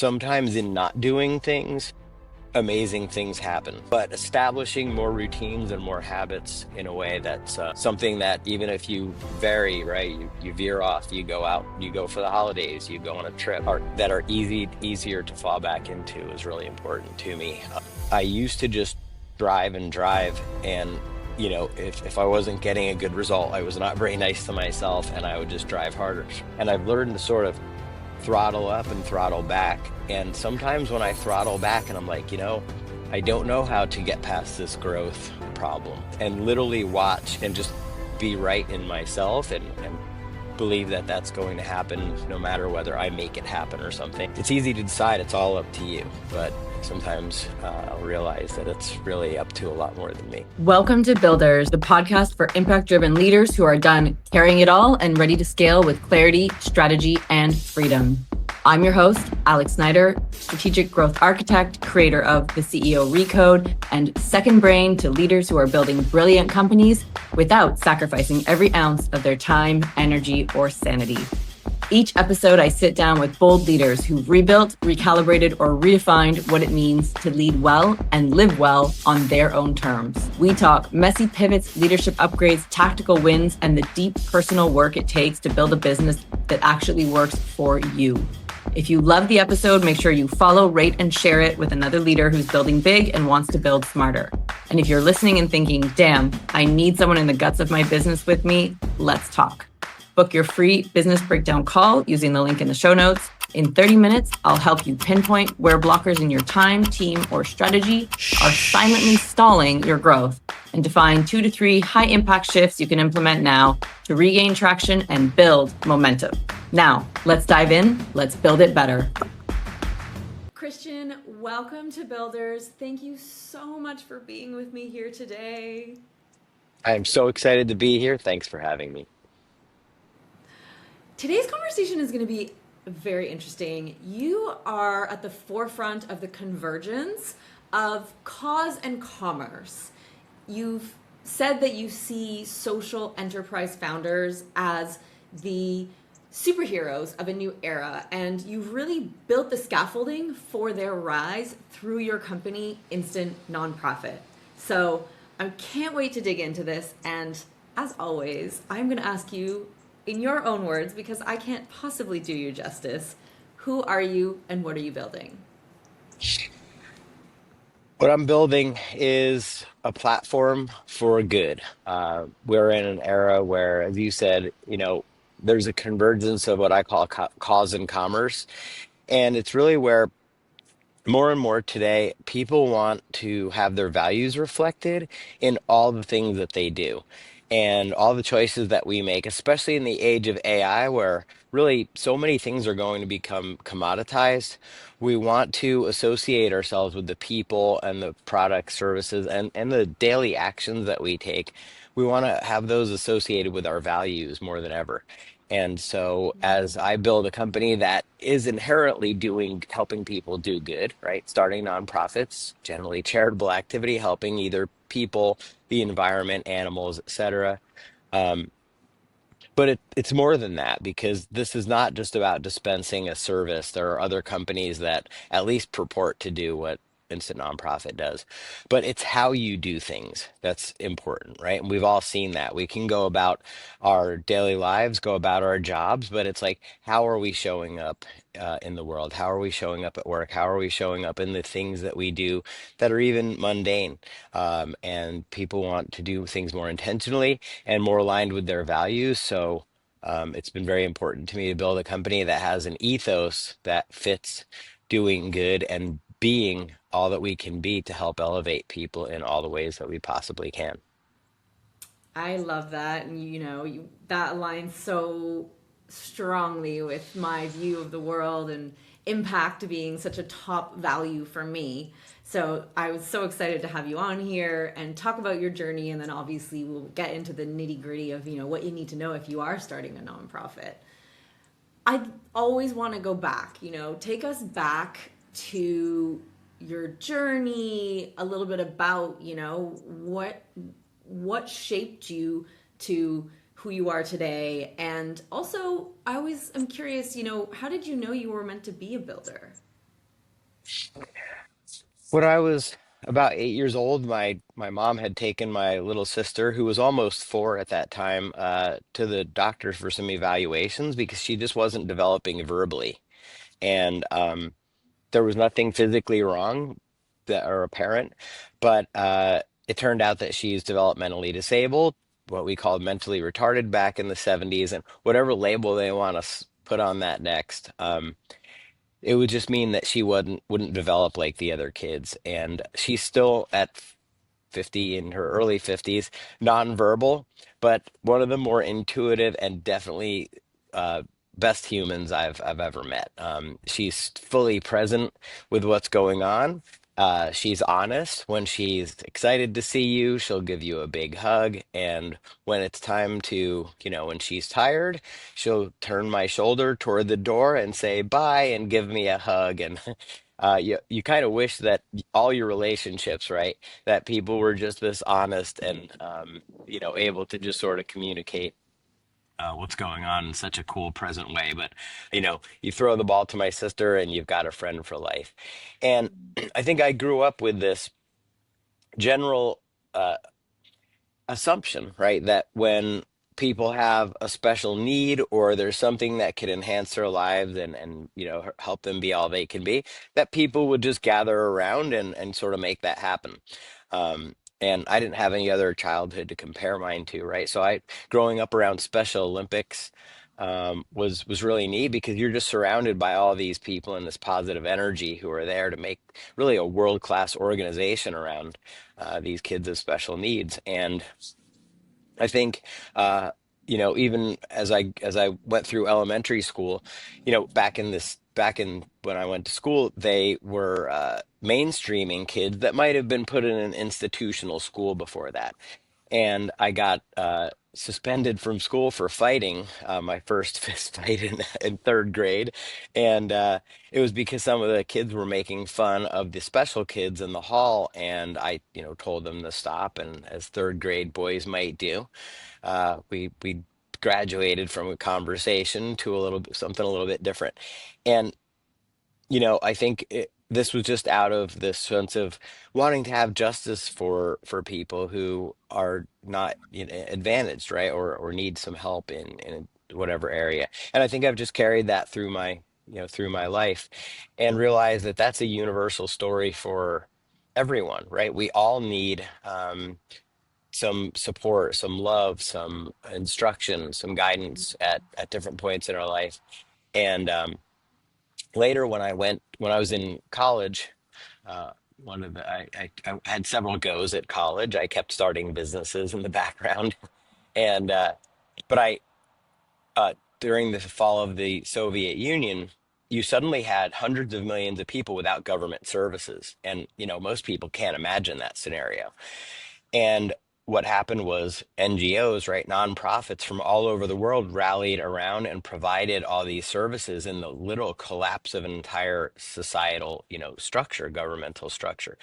Sometimes in not doing things, amazing things happen. But establishing more routines and more habits in a way that's something that even if you vary, right, you veer off, you go out, you go for the holidays, you go on a trip, or that are easier to fall back into is really important to me. I used to just drive and drive and if I wasn't getting a good result, I was not very nice to myself and I would just drive harder. And I've learned to sort of throttle up and throttle back. And sometimes when I throttle back and I'm like, I don't know how to get past this growth problem, and literally watch and just be right in myself and believe that that's going to happen no matter whether I make it happen or something. It's easy to decide it's all up to you, but sometimes I'll realize that it's really up to a lot more than me. Welcome to Builders, the podcast for impact-driven leaders who are done carrying it all and ready to scale with clarity, strategy, and freedom. I'm your host, Alex Snyder, strategic growth architect, creator of the CEO Recode, and second brain to leaders who are building brilliant companies without sacrificing every ounce of their time, energy, or sanity. Each episode, I sit down with bold leaders who've rebuilt, recalibrated, or redefined what it means to lead well and live well on their own terms. We talk messy pivots, leadership upgrades, tactical wins, and the deep personal work it takes to build a business that actually works for you. If you love the episode, make sure you follow, rate, and share it with another leader who's building big and wants to build smarter. And if you're listening and thinking, damn, I need someone in the guts of my business with me, let's talk. Book your free business breakdown call using the link in the show notes. In 30 minutes, I'll help you pinpoint where blockers in your time, team, or strategy are silently stalling your growth and define 2 to 3 high-impact shifts you can implement now to regain traction and build momentum. Now, let's dive in. Let's build it better. Christian, welcome to Builders. Thank you so much for being with me here today. I'm so excited to be here. Thanks for having me. Today's conversation is going to be very interesting. You are at the forefront of the convergence of cause and commerce. You've said that you see social enterprise founders as the superheroes of a new era, and you've really built the scaffolding for their rise through your company, Instant Nonprofit. So I can't wait to dig into this, and as always, I'm going to ask you in your own words, because I can't possibly do you justice, who are you and what are you building? What I'm building is a platform for good. We're in an era where, as you said, there's a convergence of what I call cause and commerce. And it's really where more and more today, people want to have their values reflected in all the things that they do and all the choices that we make, especially in the age of AI, where really so many things are going to become commoditized. We want to associate ourselves with the people and the product services and the daily actions that we take. We want to have those associated with our values more than ever. And so as I build a company that is inherently helping people do good, right? Starting nonprofits, generally charitable activity, helping either people, the environment, animals, etc. Um, but it's more than that because this is not just about dispensing a service. There are other companies that at least purport to do what Instant Nonprofit does, but it's how you do things that's important, right? And we've all seen that. We can go about our daily lives, go about our jobs, but it's like, how are we showing up in the world? How are we showing up at work? How are we showing up in the things that we do that are even mundane? And people want to do things more intentionally and more aligned with their values. So it's been very important to me to build a company that has an ethos that fits doing good and being all that we can be to help elevate people in all the ways that we possibly can. I love that. And that aligns so strongly with my view of the world and impact being such a top value for me. So I was so excited to have you on here and talk about your journey. And then obviously we'll get into the nitty gritty of, what you need to know if you are starting a nonprofit. I always want to go back, take us back to your journey, a little bit about, what shaped you to who you are today. And also, I always am curious, how did you know you were meant to be a builder? When I was about 8 years old, my mom had taken my little sister, who was almost 4 at that time, to the doctor for some evaluations because she just wasn't developing verbally. And there was nothing physically wrong that or apparent, but it turned out that she's developmentally disabled, what we called mentally retarded back in the 70s, and whatever label they want to put on that next. It would just mean that she wouldn't develop like the other kids, and she's still at 50, in her early 50s, nonverbal, but one of the more intuitive and definitely uh, best humans I've ever met. She's fully present with what's going on. She's honest. When she's excited to see you, she'll give you a big hug. And when it's time to, when she's tired, she'll turn my shoulder toward the door and say bye and give me a hug. And you kind of wish that all your relationships, right? That people were just this honest and able to just sort of communicate what's going on in such a cool present way. But you throw the ball to my sister and you've got a friend for life. And I think I grew up with this general assumption, right? That when people have a special need or there's something that could enhance their lives and help them be all they can be, that people would just gather around and sort of make that happen. And I didn't have any other childhood to compare mine to, right? So I growing up around Special Olympics was really neat because you're just surrounded by all these people and this positive energy who are there to make really a world-class organization around these kids with special needs. And I think, even as I went through elementary school, back in when I went to school, they were mainstreaming kids that might have been put in an institutional school before that. And I got suspended from school for fighting, my first fist fight in third grade. And it was because some of the kids were making fun of the special kids in the hall. And I, told them to stop. And as third grade boys might do, we graduated from a conversation to something a little bit different. And I think this was just out of this sense of wanting to have justice for people who are not advantaged, right, or need some help in whatever area. And I think I've just carried that through my life, and realized that that's a universal story for everyone, right? We all need some support, some love, some instruction, some guidance at different points in our life. And later, when I was in college, one of the I had several goes at college. I kept starting businesses in the background, and but I during the fall of the Soviet Union, you suddenly had hundreds of millions of people without government services, and most people can't imagine that scenario. And what happened was NGOs, right, nonprofits from all over the world rallied around and provided all these services in the literal collapse of an entire societal, structure, governmental structure.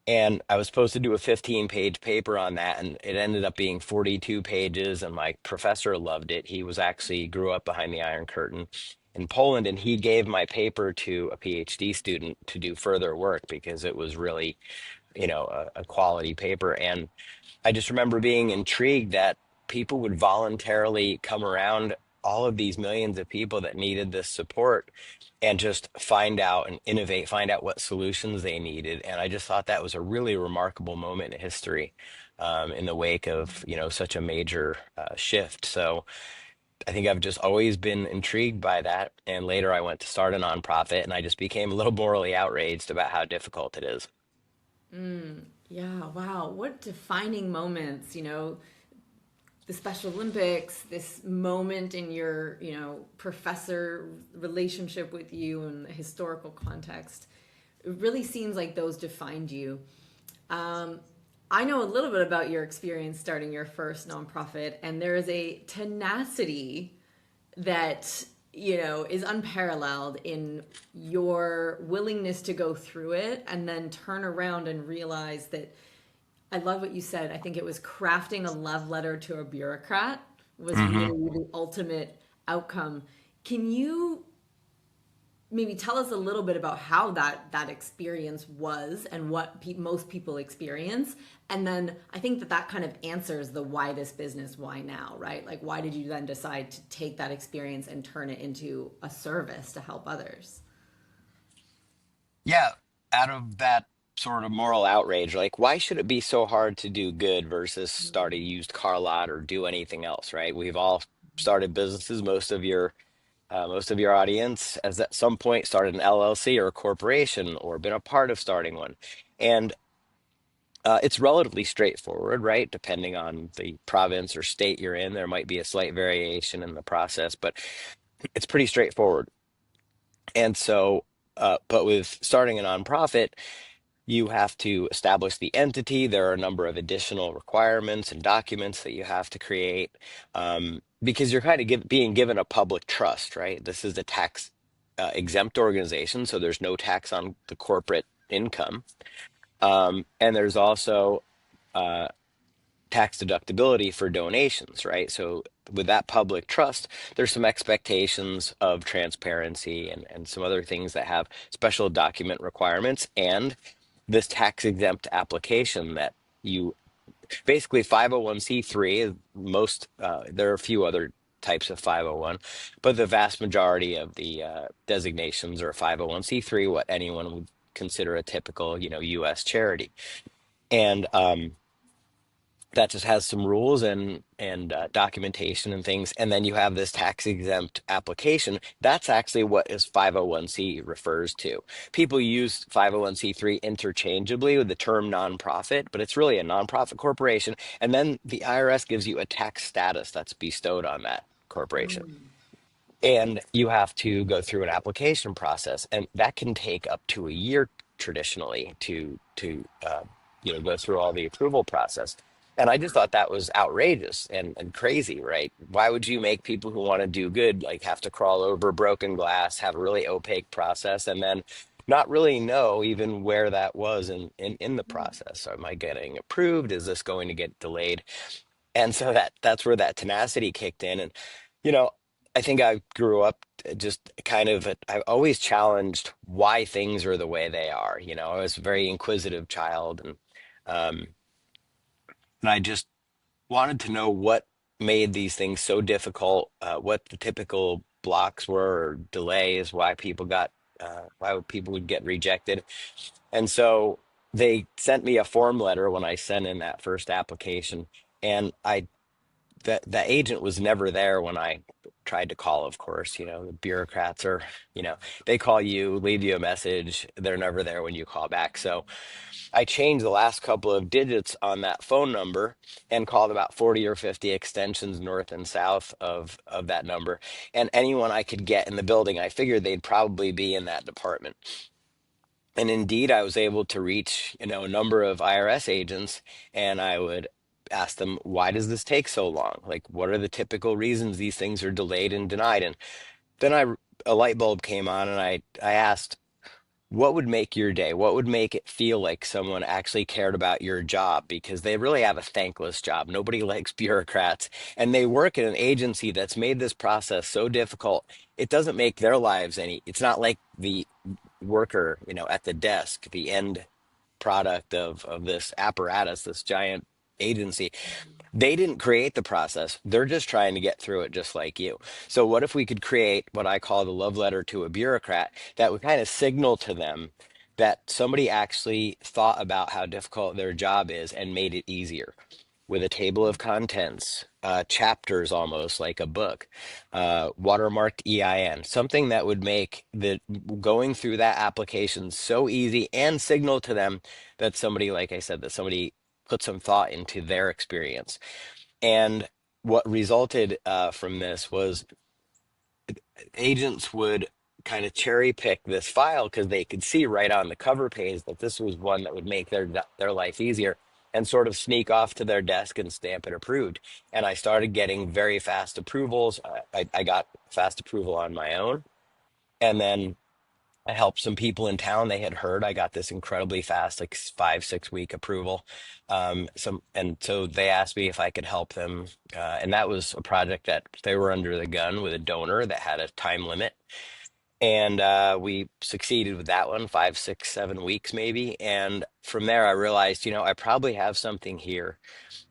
And I was supposed to do a 15-page paper on that, and it ended up being 42 pages. And my professor loved it. He was actually grew up behind the Iron Curtain in Poland, and he gave my paper to a PhD student to do further work because it was really, a quality paper. And I just remember being intrigued that people would voluntarily come around, all of these millions of people that needed this support, and just find out and innovate, find out what solutions they needed. And I just thought that was a really remarkable moment in history, in the wake of, such a major shift. So I think I've just always been intrigued by that. And later I went to start a nonprofit, and I just became a little morally outraged about how difficult it is. Yeah, wow. What defining moments, the Special Olympics, this moment in your, professor relationship with you and the historical context. It really seems like those defined you. I know a little bit about your experience starting your first nonprofit, and there is a tenacity that is unparalleled in your willingness to go through it and then turn around and realize that. I love what you said. I think it was crafting a love letter to a bureaucrat was Hmm. really the ultimate outcome. Can you maybe tell us a little bit about how that experience was and what most people experience, and then I think that kind of answers the why this business, why now, right? Like, why did you then decide to take that experience and turn it into a service to help others? Yeah, out of that sort of moral outrage, like why should it be so hard to do good versus start a used car lot or do anything else, right? We've all started businesses. Most of your audience has at some point started an LLC or a corporation or been a part of starting one. And it's relatively straightforward, right? Depending on the province or state you're in, there might be a slight variation in the process, but it's pretty straightforward. And so, but with starting a nonprofit, you have to establish the entity. There are a number of additional requirements and documents that you have to create because you're kind of being given a public trust, right? This is a tax exempt organization, so there's no tax on the corporate income. And there's also uh, tax deductibility for donations, right? So with that public trust, there's some expectations of transparency and some other things that have special document requirements and this tax exempt application that you basically 501c3 is most there are a few other types of 501, but the vast majority of the designations are 501c3, what anyone would consider a typical, US charity. And that just has some rules and documentation and things, and then you have this tax exempt application. That's actually what is 501c refers to. People use 501c3 interchangeably with the term nonprofit, but it's really a nonprofit corporation, and then the IRS gives you a tax status that's bestowed on that corporation, and you have to go through an application process, and that can take up to a year traditionally to go through all the approval process. And I just thought that was outrageous and crazy, right? Why would you make people who want to do good like have to crawl over broken glass, have a really opaque process, and then not really know even where that was in the process? So am I getting approved? Is this going to get delayed? And so that's where that tenacity kicked in. And you know I think I grew up just kind of I always challenged why things are the way they are. I was a very inquisitive child, um and I just wanted to know what made these things so difficult, what the typical blocks were or delays, why people would get rejected. And so they sent me a form letter when I sent in that first application, and the agent was never there when I tried to call, of course. The bureaucrats are, you know, they call you, leave you a message. They're never there when you call back. So I changed the last couple of digits on that phone number and called about 40 or 50 extensions north and south of that number. And anyone I could get in the building, I figured they'd probably be in that department. And indeed, I was able to reach, a number of IRS agents, and I would ask them, why does this take so long? Like, what are the typical reasons these things are delayed and denied? And then a light bulb came on, and I asked, what would make your day? What would make it feel like someone actually cared about your job? Because they really have a thankless job. Nobody likes bureaucrats, and they work in an agency that's made this process so difficult. It doesn't make their lives it's not like the worker, at the desk, the end product of this apparatus, this giant agency. They didn't create the process. They're just trying to get through it just like you. So what if we could create what I call the love letter to a bureaucrat that would kind of signal to them that somebody actually thought about how difficult their job is and made it easier with a table of contents, chapters almost like a book, watermarked EIN, something that would make the going through that application so easy and signal to them that somebody, like I said, that somebody put some thought into their experience. And what resulted from this was agents would kind of cherry pick this file because they could see right on the cover page that this was one that would make their life easier, and sort of sneak off to their desk and stamp it approved. And I started getting very fast approvals. I got fast approval on my own. And then I helped some people in town. They had heard I got this incredibly fast, like 5, 6 week approval. And so they asked me if I could help them. And that was a project that they were under the gun with a donor that had a time limit. And we succeeded with that one, 5, 6, 7 weeks maybe. And from there, I realized, I probably have something here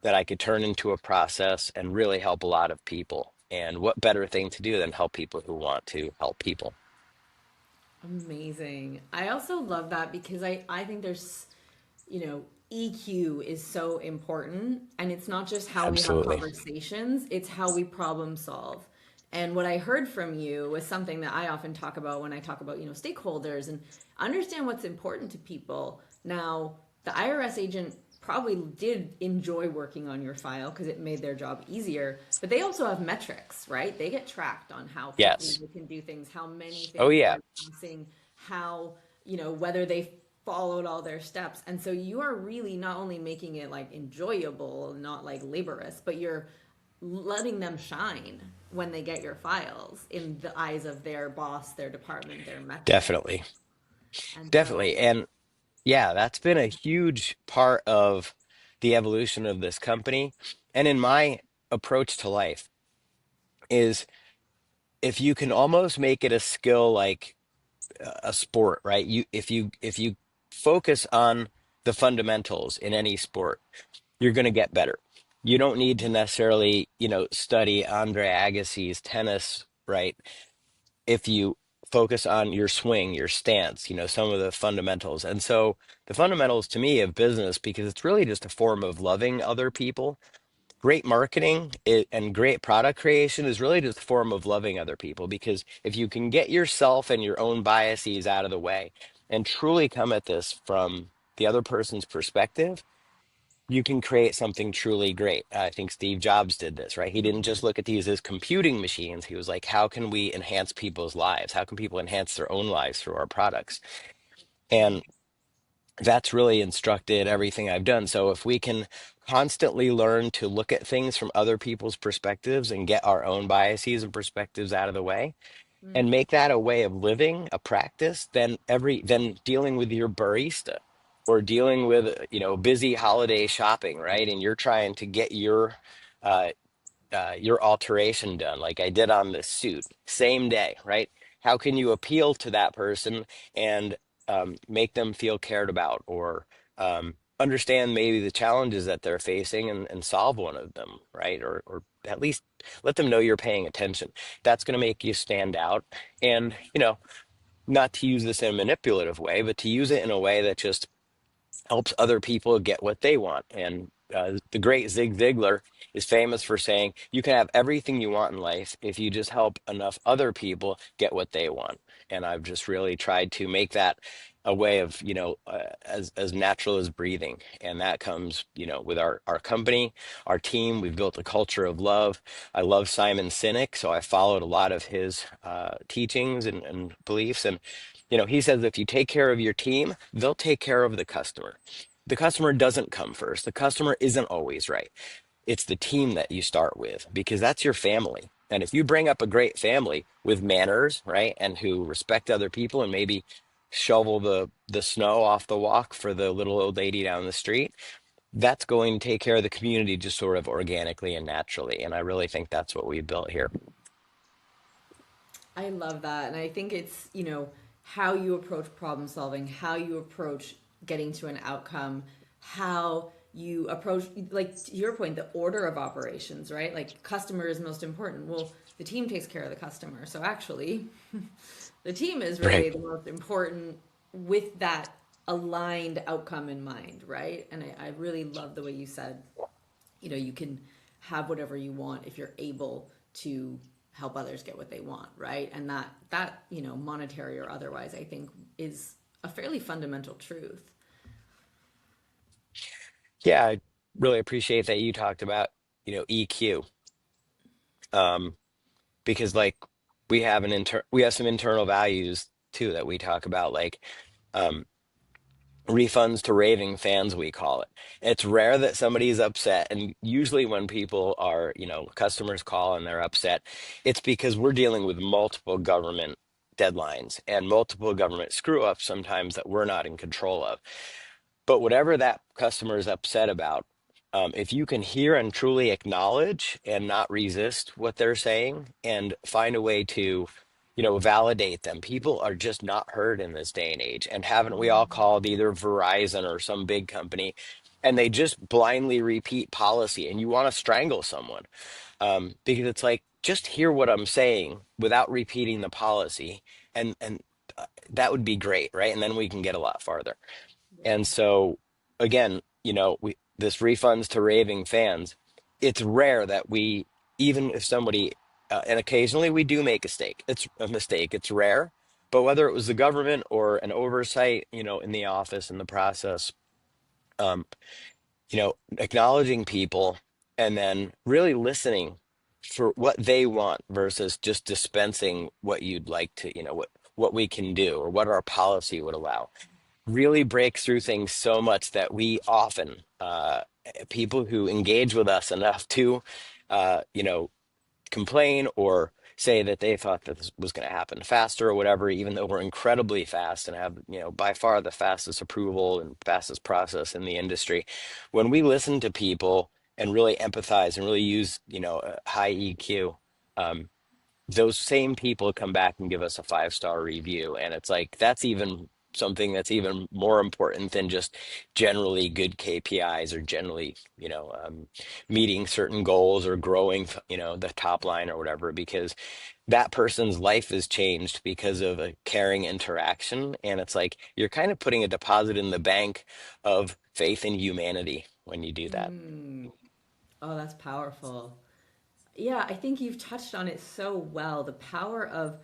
that I could turn into a process and really help a lot of people. And what better thing to do than help people who want to help people? Amazing. I also love that because I think there's, EQ is so important. And it's not just how we have Absolutely. conversations, it's how we problem solve. And what I heard from you was something that I often talk about when I talk about, stakeholders and understand what's important to people. Now, the IRS agent probably did enjoy working on your file because it made their job easier, but they also have metrics, right? They get tracked on how quickly Yes. they can do things, how many Oh, things yeah. they're passing, how, whether they followed all their steps. And so you are really not only making it like enjoyable, not like laborious, but you're letting them shine when they get your files in the eyes of their boss, their department, their metric. Definitely. And Definitely. so, And yeah, that's been a huge part of the evolution of this company. And in my approach to life is if you can almost make it a skill like a sport, right? If you focus on the fundamentals in any sport, you're going to get better. You don't need to necessarily, study Andre Agassi's tennis, right? If you focus on your swing, your stance, some of the fundamentals. And so the fundamentals to me of business, because it's really just a form of loving other people. Great marketing and great product creation is really just a form of loving other people, because if you can get yourself and your own biases out of the way and truly come at this from the other person's perspective, you can create something truly great. I think Steve Jobs did this, right? He didn't just look at these as computing machines. He was like, how can we enhance people's lives? How can people enhance their own lives through our products? And that's really instructed everything I've done. So if we can constantly learn to look at things from other people's perspectives and get our own biases and perspectives out of the way and mm, make that a way of living, a practice, then dealing with your barista or dealing with, busy holiday shopping, right? And you're trying to get uh, your alteration done, like I did on this suit, same day, right? How can you appeal to that person and make them feel cared about, or understand maybe the challenges that they're facing, and solve one of them, right? Or at least let them know you're paying attention. That's going to make you stand out. And, not to use this in a manipulative way, but to use it in a way that just helps other people get what they want. And the great Zig Ziglar is famous for saying, you can have everything you want in life if you just help enough other people get what they want. And I've just really tried to make that a way of, as natural as breathing. And that comes, with our company, our team. We've built a culture of love. I love Simon Sinek, so I followed a lot of his teachings and beliefs. And he says if you take care of your team, they'll take care of the customer. The customer doesn't come first. The customer isn't always right. It's the team that you start with, because that's your family. And if you bring up a great family with manners, right, and who respect other people and maybe shovel the snow off the walk for the little old lady down the street, that's going to take care of the community just sort of organically and naturally. And I really think that's what we built here. I love that. And I think it's, how you approach problem solving, how you approach getting to an outcome, how you approach, like to your point, the order of operations, right? Like customer is most important. Well, the team takes care of the customer. So actually, the team is really Right. the most important with that aligned outcome in mind, right? And I really love the way you said, you can have whatever you want if you're able to help others get what they want, right? And that monetary or otherwise, I think is a fairly fundamental truth. Yeah, I really appreciate that you talked about, EQ. Um, because like we have some internal values too that we talk about, like um refunds to raving fans, we call it. It's rare that somebody is upset, and usually when people are, customers call and they're upset, it's because we're dealing with multiple government deadlines and multiple government screw ups sometimes that we're not in control of. But whatever that customer is upset about, if you can hear and truly acknowledge and not resist what they're saying and find a way to validate them. People are just not heard in this day and age. And haven't we all called either Verizon or some big company and they just blindly repeat policy and you want to strangle someone? Because it's like, just hear what I'm saying without repeating the policy. And that would be great, right? And then we can get a lot farther. And so again, this refunds to raving fans. It's rare that we, even if somebody, and occasionally we do make a mistake. It's a mistake. It's rare, but whether it was the government or an oversight, in the office in the process, um, acknowledging people and then really listening for what they want versus just dispensing what you'd like to, what we can do or what our policy would allow really breaks through things so much that we often, people who engage with us enough to, complain or say that they thought that this was going to happen faster or whatever, even though we're incredibly fast and have, by far the fastest approval and fastest process in the industry. When we listen to people and really empathize and really use, a high EQ, those same people come back and give us a 5-star review. And it's like, that's even something that's even more important than just generally good KPIs or generally, meeting certain goals or growing, the top line or whatever, because that person's life is changed because of a caring interaction. And it's like, you're kind of putting a deposit in the bank of faith in humanity when you do that. Oh, that's powerful. Yeah, I think you've touched on it so well. The power of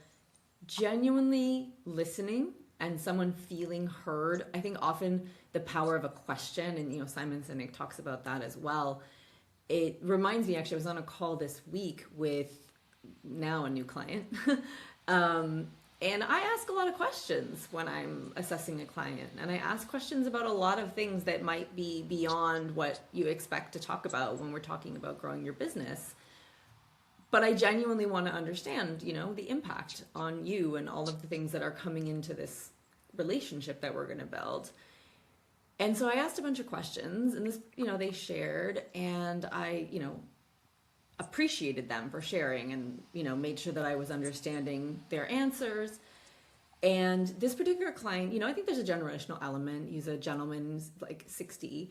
genuinely listening and someone feeling heard. I think often the power of a question, and Simon Sinek talks about that as well. It reminds me, actually, I was on a call this week with now a new client. And I ask a lot of questions when I'm assessing a client. And I ask questions about a lot of things that might be beyond what you expect to talk about when we're talking about growing your business. But I genuinely want to understand, the impact on you and all of the things that are coming into this relationship that we're going to build. And so I asked a bunch of questions, and this, they shared, and I, appreciated them for sharing and, made sure that I was understanding their answers. And this particular client, I think there's a generational element. He's a gentleman, he's like 60.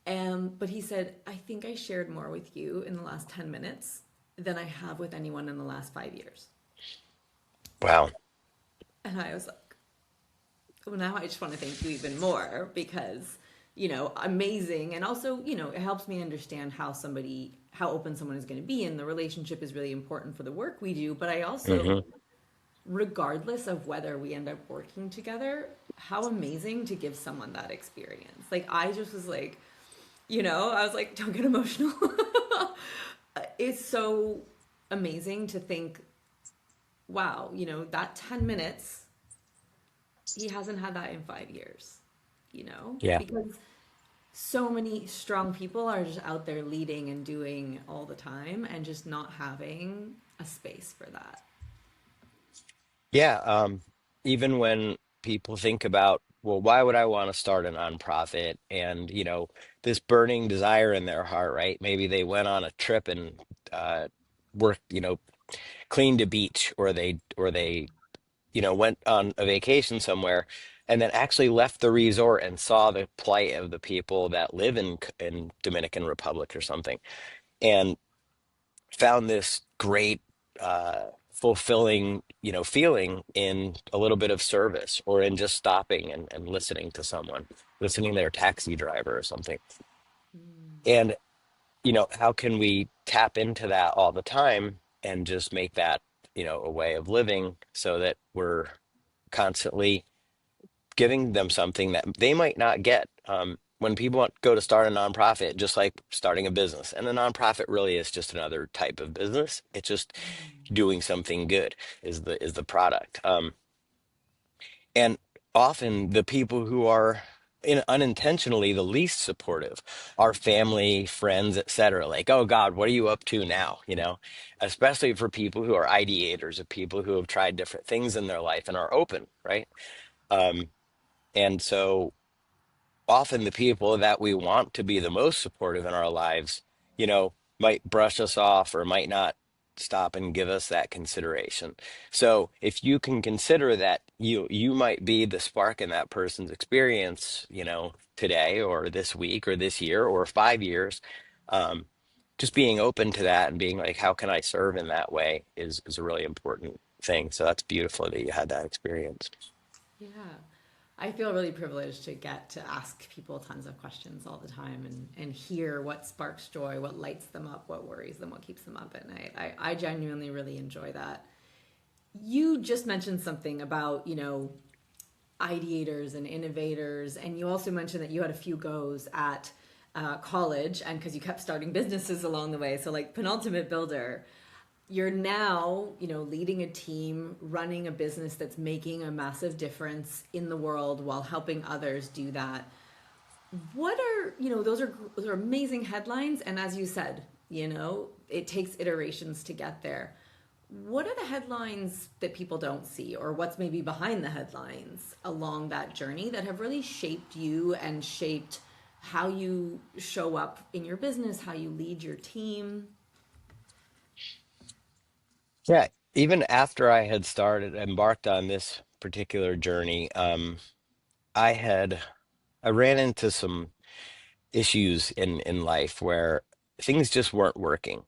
But he said, I think I shared more with you in the last 10 minutes than I have with anyone in the last 5 years. Wow. And I was like, well, now I just want to thank you even more because, amazing. And also, it helps me understand how open someone is going to be. And the relationship is really important for the work we do. But I also, Hmm. regardless of whether we end up working together, how amazing to give someone that experience. Like, I just was like, I was like, don't get emotional. It's so amazing to think, wow, that 10 minutes, he hasn't had that in 5 years, Yeah. because so many strong people are just out there leading and doing all the time and just not having a space for that. Yeah, even when people think about, well, why would I want to start a nonprofit? And, this burning desire in their heart, right? Maybe they went on a trip and uh, worked, cleaned a beach, or they, went on a vacation somewhere and then actually left the resort and saw the plight of the people that live in Dominican Republic or something. And found this great fulfilling feeling in a little bit of service or in just stopping and listening to someone, listening to their taxi driver or something. And how can we tap into that all the time and just make that a way of living so that we're constantly giving them something that they might not get. When people go to start a nonprofit, just like starting a business, and a nonprofit really is just another type of business. It's just doing something good is the product. And often the people who are unintentionally the least supportive are family, friends, etc. Like, oh God, what are you up to now? Especially for people who are ideators, or people who have tried different things in their life and are open, right? Um, and so often the people that we want to be the most supportive in our lives, might brush us off or might not stop and give us that consideration. So if you can consider that you might be the spark in that person's experience, today or this week or this year or 5 years, um, just being open to that and being like, how can I serve in that way is a really important thing. So that's beautiful that you had that experience. Yeah. I feel really privileged to get to ask people tons of questions all the time and hear what sparks joy, what lights them up, what worries them, what keeps them up at night. I genuinely really enjoy that. You just mentioned something about, ideators and innovators, and you also mentioned that you had a few goes at college, and because you kept starting businesses along the way. So, like penultimate builder, you're now, leading a team, running a business that's making a massive difference in the world while helping others do that. What are, those are amazing headlines. And as you said, it takes iterations to get there. What are the headlines that people don't see, or what's maybe behind the headlines along that journey that have really shaped you and shaped how you show up in your business, how you lead your team? Yeah, even after I had embarked on this particular journey, I had I ran into some issues in life where things just weren't working,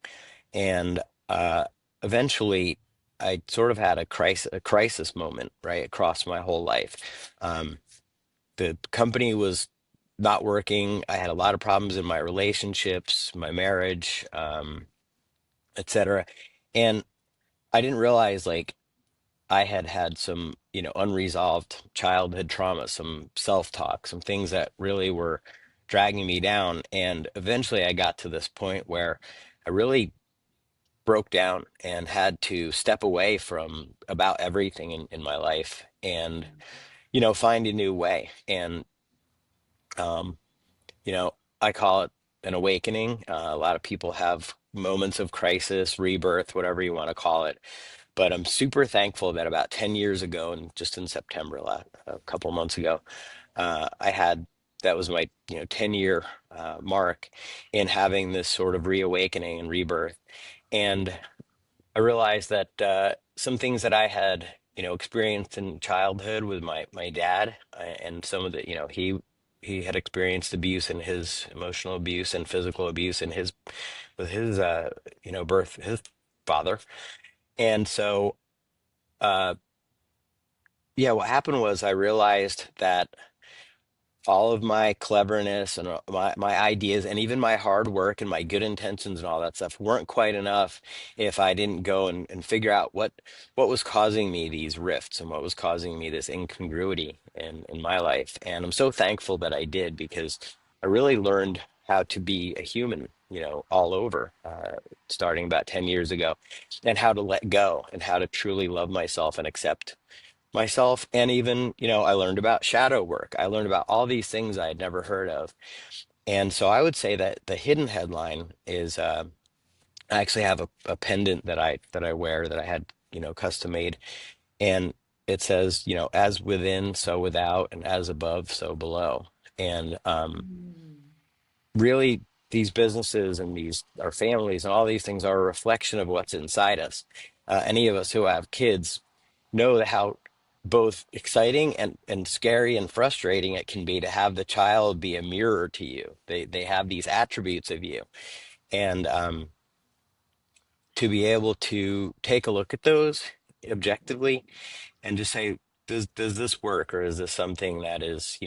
and uh, eventually I sort of had a crisis moment right across my whole life. The company was not working. I had a lot of problems in my relationships, my marriage, etc. And I didn't realize like I had had some, unresolved childhood trauma, some self-talk, some things that really were dragging me down. And eventually I got to this point where I really broke down and had to step away from about everything in my life and, find a new way. And, um, you know, I call it an awakening. A lot of people have moments of crisis, rebirth, whatever you want to call it. But I'm super thankful that about 10 years ago, and just in September, a couple of months ago, I had that was my 10-year mark in having this sort of reawakening and rebirth. And I realized that some things that I had experienced in childhood with my dad, and some of the he had experienced abuse and his emotional abuse and physical abuse in his with his birth his father. And so uh, yeah, what happened was I realized that all of my cleverness and my ideas and even my hard work and my good intentions and all that stuff weren't quite enough if I didn't go and figure out what was causing me these rifts and what was causing me this incongruity in my life. And I'm so thankful that I did, because I really learned how to be a human, all over, starting about 10 years ago, and how to let go and how to truly love myself and accept myself. And even I learned about shadow work. I learned about all these things I had never heard of. And so I would say that the hidden headline is I actually have a pendant that I wear that I had custom made, and it says as within so without, and as above so below. And really, these businesses and these our families and all these things are a reflection of what's inside us. Any of us who have kids know how both exciting and scary and frustrating it can be to have the child be a mirror to you. They have these attributes of you, and to be able to take a look at those objectively and just say, does this work, or is this something that is,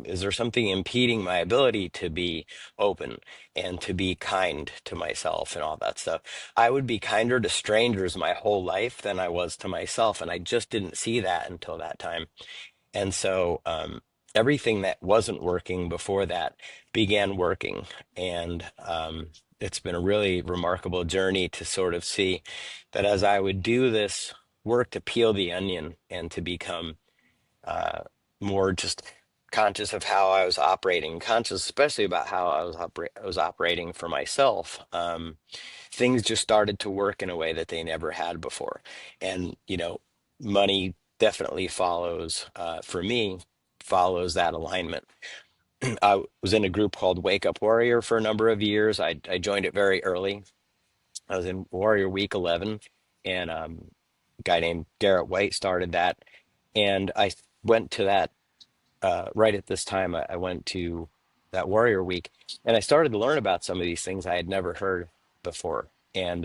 is there something impeding my ability to be open and to be kind to myself and all that stuff? I would be kinder to strangers my whole life than I was to myself, and I just didn't see that until that time. And so everything that wasn't working before that began working. And it's been a really remarkable journey to sort of see that as I would do this work to peel the onion and to become uh, more just conscious of how I was operating, conscious especially about how I was operating for myself. Things just started to work in a way that they never had before. And, money definitely follows, for me, follows that alignment. I was in a group called Wake Up Warrior for a number of years. I joined it very early, I was in Warrior Week 11, and a guy named Garrett White started that. And I went to that right at this time. I went to that Warrior Week, and I started to learn about some of these things I had never heard before. And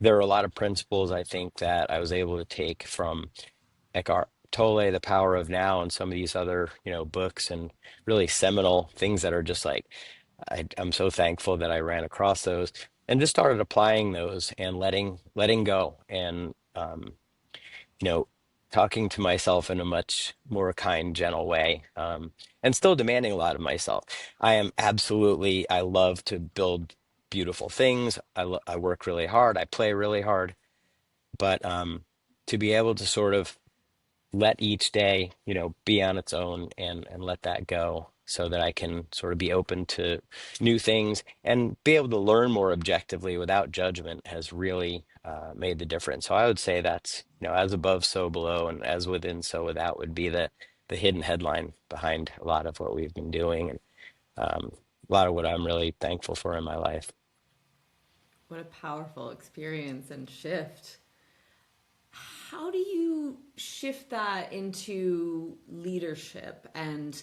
there are a lot of principles I think that I was able to take from Eckhart Tolle, The Power of Now, and some of these other, books and really seminal things that are just like I'm so thankful that I ran across those and just started applying those and letting go and you know talking to myself in a much more kind, gentle way, and still demanding a lot of myself. I love to build beautiful things. I work really hard. I play really hard, but to be able to sort of let each day, be on its own and let that go so that I can sort of be open to new things and be able to learn more objectively without judgment has really made the difference. So I would say that's, as above, so below, and as within, so without would be the hidden headline behind a lot of what we've been doing and a lot of what I'm really thankful for in my life. What a powerful experience and shift. How do you shift that into leadership and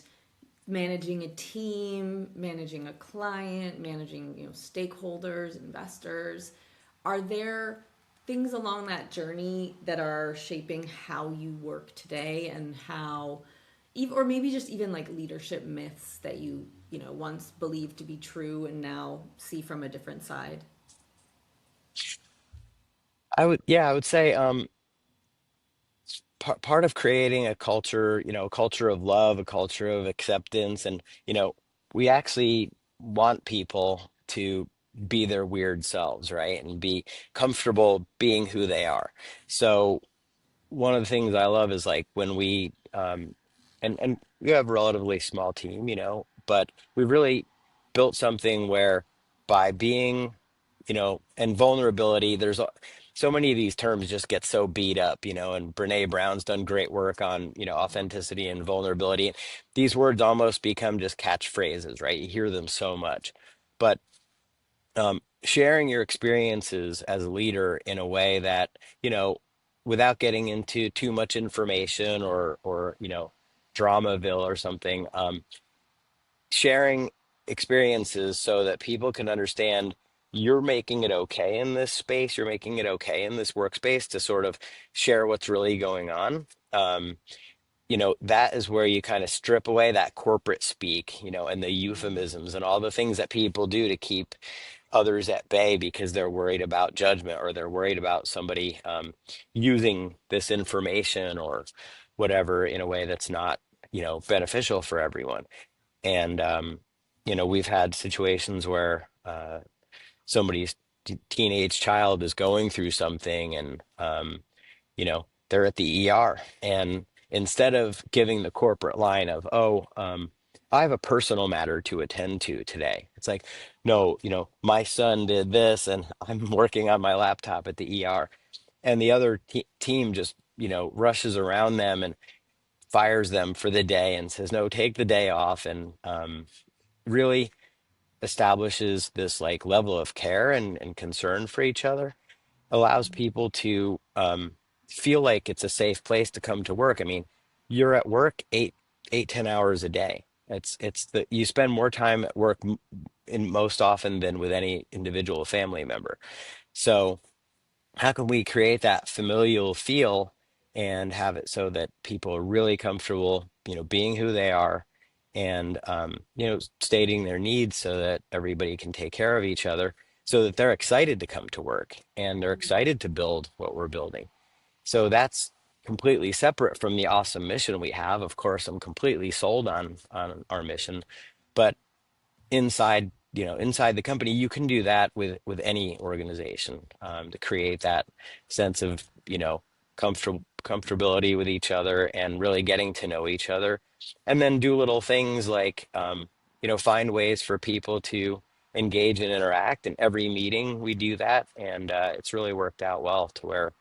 managing a team, managing a client, managing, stakeholders, investors? Are there things along that journey that are shaping how you work today and how or maybe just even like leadership myths that you once believed to be true and now see from a different side? I would say part of creating a culture, a culture of love, a culture of acceptance, and we actually want people to be their weird selves, right? And be comfortable being who they are. So one of the things I love is like when and we have a relatively small team, but we really built something where by being, and vulnerability, so many of these terms just get so beat up, and Brene Brown's done great work on, authenticity and vulnerability. These words almost become just catchphrases, right? You hear them so much. But sharing your experiences as a leader in a way that, you know, without getting into too much information or Dramaville or something, sharing experiences so that people can understand you're making it okay in this space, you're making it okay in this workspace to sort of share what's really going on. That is where you kind of strip away that corporate speak, and the euphemisms and all the things that people do to keep others at bay because they're worried about judgment or they're worried about somebody using this information or whatever in a way that's not, beneficial for everyone. And we've had situations where somebody's teenage child is going through something and they're at the ER, and instead of giving the corporate line of, oh, I have a personal matter to attend to today, it's like, no, my son did this and I'm working on my laptop at the ER. And the other team just, rushes around them and fires them for the day and says, no, take the day off, and really establishes this like level of care and concern for each other, allows people to feel like it's a safe place to come to work. I mean, you're at work 10 hours a day. It's the you spend more time at work in most often than with any individual family member. So how can we create that familial feel and have it so that people are really comfortable, being who they are and, stating their needs so that everybody can take care of each other so that they're excited to come to work and they're excited to build what we're building. So that's completely separate from the awesome mission we have. Of course, I'm completely sold on our mission, but inside the company, you can do that with any organization, to create that sense of comfortability with each other and really getting to know each other, and then do little things like find ways for people to engage and interact. In every meeting we do that, and it's really worked out well to where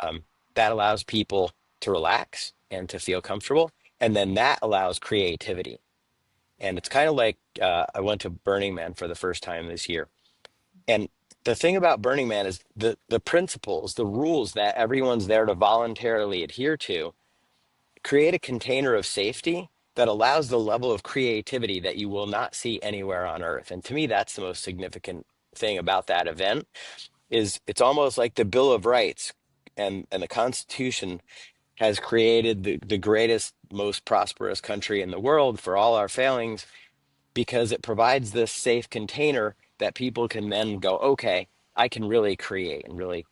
um, that allows people to relax and to feel comfortable, and then that allows creativity. And it's kind of like I went to Burning Man for the first time this year. And the thing about Burning Man is the principles, the rules that everyone's there to voluntarily adhere to create a container of safety that allows the level of creativity that you will not see anywhere on earth. And to me, that's the most significant thing about that event is it's almost like the Bill of Rights and the Constitution has created the greatest, most prosperous country in the world for all our failings because it provides this safe container that people can then go, okay, I can really create and really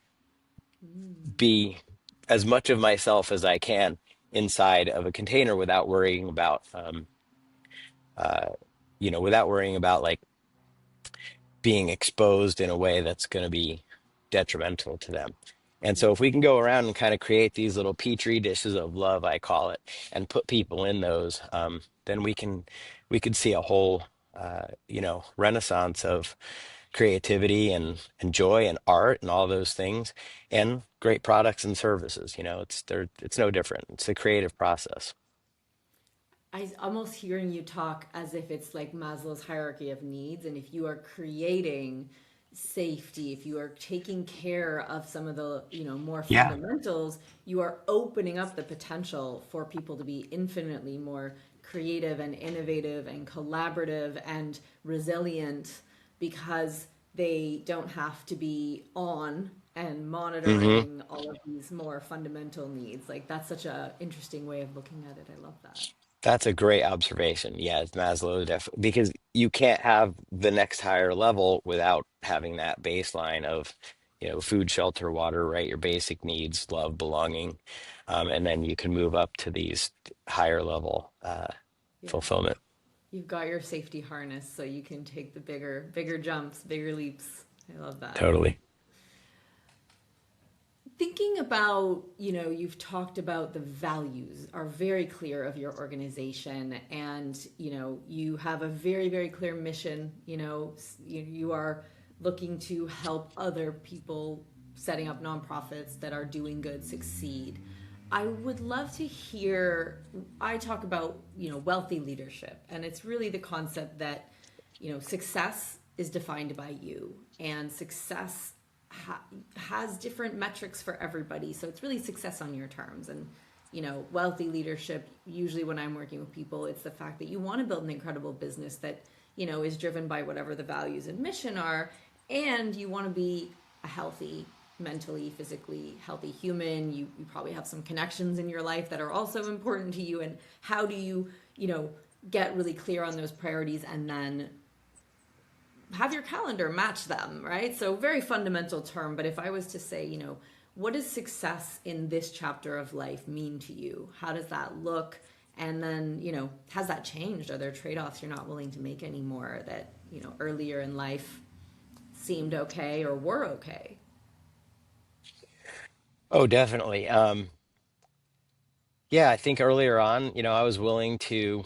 Mm. be as much of myself as I can inside of a container without worrying about, uh, without worrying about like being exposed in a way that's going to be detrimental to them. And so if we can go around and kind of create these little petri dishes of love, I call it, and put people in those, then we could see a whole renaissance of creativity and joy and art and all those things and great products and services. It's no different. It's a creative process. I almost hearing you talk as if it's like Maslow's hierarchy of needs, and if you are creating safety, if you are taking care of some of the more Yeah. fundamentals, you are opening up the potential for people to be infinitely more creative and innovative and collaborative and resilient because they don't have to be on and hmm monitoring all of these more fundamental needs. Like that's such a interesting way of looking at it. I love that. That's a great observation. Yeah, it's Maslow definitely because you can't have the next higher level without having that baseline of, food, shelter, water, right? Your basic needs, love, belonging, and then you can move up to these higher level Yeah. fulfillment. You've got your safety harness so you can take the bigger jumps, bigger leaps. I love that. Totally. Thinking about, you've talked about the values are very clear of your organization, and, you have a very, very clear mission. You are looking to help other people setting up nonprofits that are doing good succeed. I would love to hear, I talk about, wealthy leadership, and it's really the concept that, success is defined by you, and success has different metrics for everybody. So it's really success on your terms. And, wealthy leadership, usually when I'm working with people, it's the fact that you want to build an incredible business that, is driven by whatever the values and mission are. And you want to be a healthy, mentally, physically healthy human. You probably have some connections in your life that are also important to you. And how do you, get really clear on those priorities and then have your calendar match them, right? So very fundamental term, but if I was to say, what does success in this chapter of life mean to you? How does that look? And then, has that changed? Are there trade-offs you're not willing to make anymore that, earlier in life seemed okay or were okay? Oh, definitely. Yeah, I think earlier on, I was willing to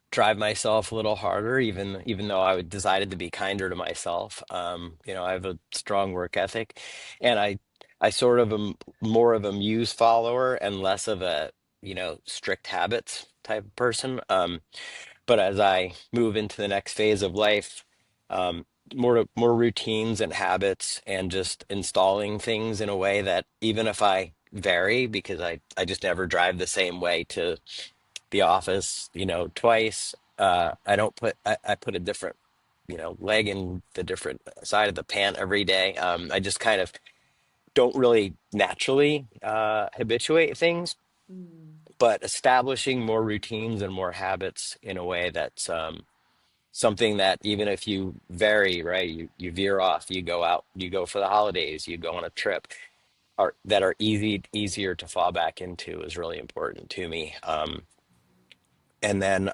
drive myself a little harder, even though decided to be kinder to myself. I have a strong work ethic, and I sort of am more of a muse follower and less of a strict habits type of person. But as I move into the next phase of life, more routines and habits, and just installing things in a way that even if I vary, because I just never drive the same way to the office, twice. I don't put I put a different, leg in the different side of the pant every day. I just kind of don't really naturally habituate things, Mm. but establishing more routines and more habits in a way that's something that even if you vary, right, you veer off, you go out, you go for the holidays, you go on a trip, that are easier to fall back into is really important to me. And then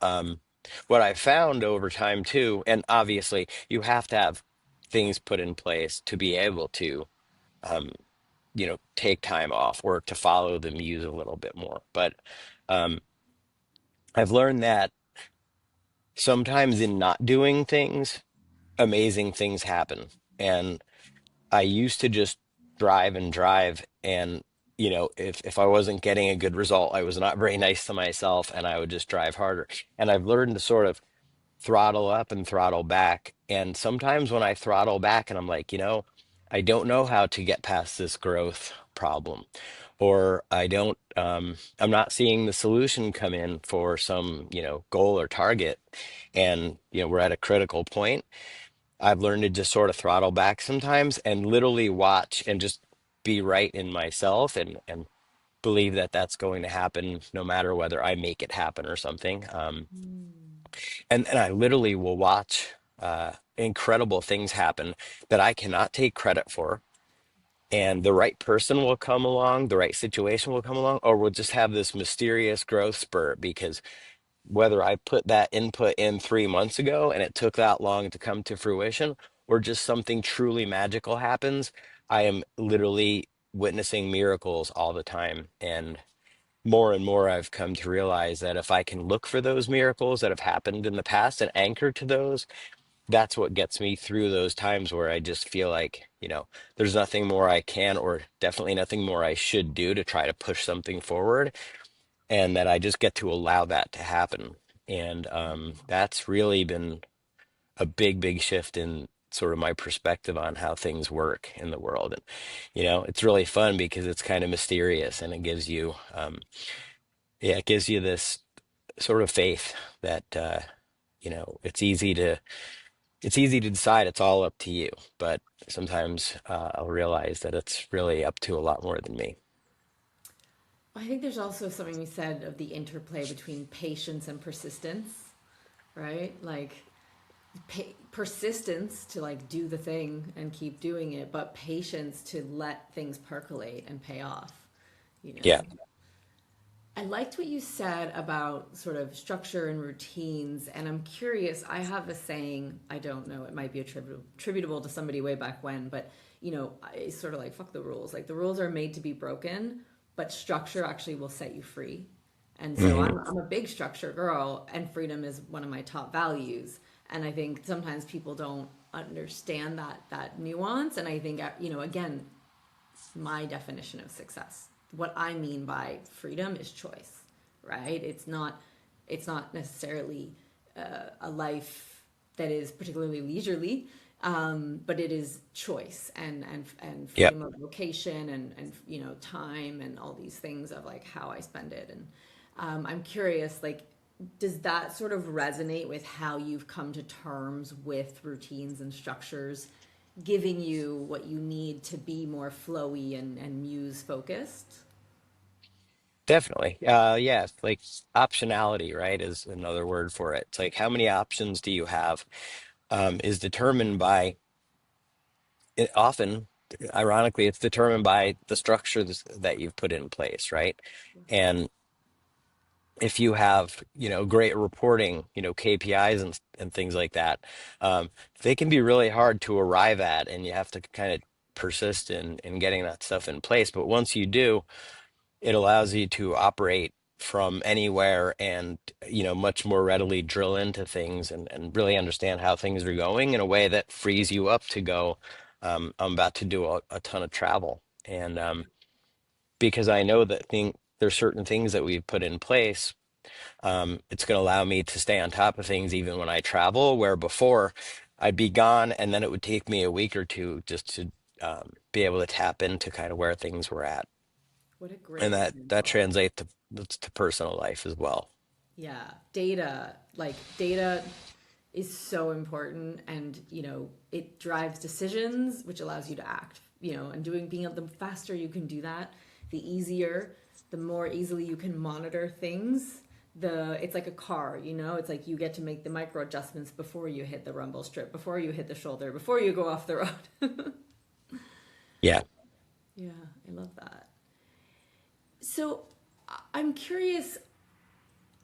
what I found over time too, and obviously you have to have things put in place to be able to, um, take time off or to follow the muse a little bit more. But um, I've learned that sometimes in not doing things, amazing things happen. And I used to just drive and drive, and if I wasn't getting a good result, I was not very nice to myself, and I would just drive harder. And I've learned to sort of throttle up and throttle back. And sometimes when I throttle back and I'm like, I don't know how to get past this growth problem, or I'm not seeing the solution come in for some, goal or target. And, we're at a critical point. I've learned to just sort of throttle back sometimes and literally watch and just be right in myself and believe that that's going to happen no matter whether I make it happen or something. Mm. And I literally will watch incredible things happen that I cannot take credit for. And the right person will come along, the right situation will come along, or we'll just have this mysterious growth spurt because whether I put that input in 3 months ago and it took that long to come to fruition, or just something truly magical happens, I am literally witnessing miracles all the time. And more, I've come to realize that if I can look for those miracles that have happened in the past and anchor to those, that's what gets me through those times where I just feel like, there's nothing more I can, or definitely nothing more I should do to try to push something forward, and that I just get to allow that to happen. And that's really been a big, big shift in sort of my perspective on how things work in the world. And, it's really fun because it's kind of mysterious and it gives you, yeah, it gives you this sort of faith that, it's easy to decide it's all up to you, but sometimes I'll realize that it's really up to a lot more than me. I think there's also something we said of the interplay between patience and persistence, right? Like persistence to like do the thing and keep doing it, but patience to let things percolate and pay off, you Yeah, know? I liked what you said about sort of structure and routines, and I'm curious. I have a saying, I don't know, it might be attributable to somebody way back when, but it's sort of like fuck the rules. Like the rules are made to be broken, but structure actually will set you free. And so hmm I'm a big structure girl, and freedom is one of my top values. And I think sometimes people don't understand that nuance. And I think again, my definition of success. What I mean by freedom is choice, right? It's not necessarily a life that is particularly leisurely, but it is choice and yep, freedom of location and time and all these things of like how I spend it. And I'm curious, like, does that sort of resonate with how you've come to terms with routines and structures giving you what you need to be more flowy and muse focused? definitely. Yeah, it's like optionality, right, is another word for it. It's like how many options do you have, is determined by it often, ironically, it's determined by the structures that you've put in place, right? And if you have, great reporting, KPIs and things like that, um, they can be really hard to arrive at, and you have to kind of persist in getting that stuff in place. But once you do, it allows you to operate from anywhere and, much more readily drill into things and really understand how things are going in a way that frees you up to go. I'm about to do a ton of travel. And because I know that there's certain things that we've put in place, it's going to allow me to stay on top of things even when I travel, where before I'd be gone and then it would take me a week or two just to be able to tap into kind of where things were at. What a And great that example. translates to personal life as well. Yeah, data is so important, and it drives decisions, which allows you to act. And the faster you can do that, the easier, the more easily you can monitor things. It's like a car, it's like you get to make the micro adjustments before you hit the rumble strip, before you hit the shoulder, before you go off the road. Yeah, Yeah, I love that. So I'm curious.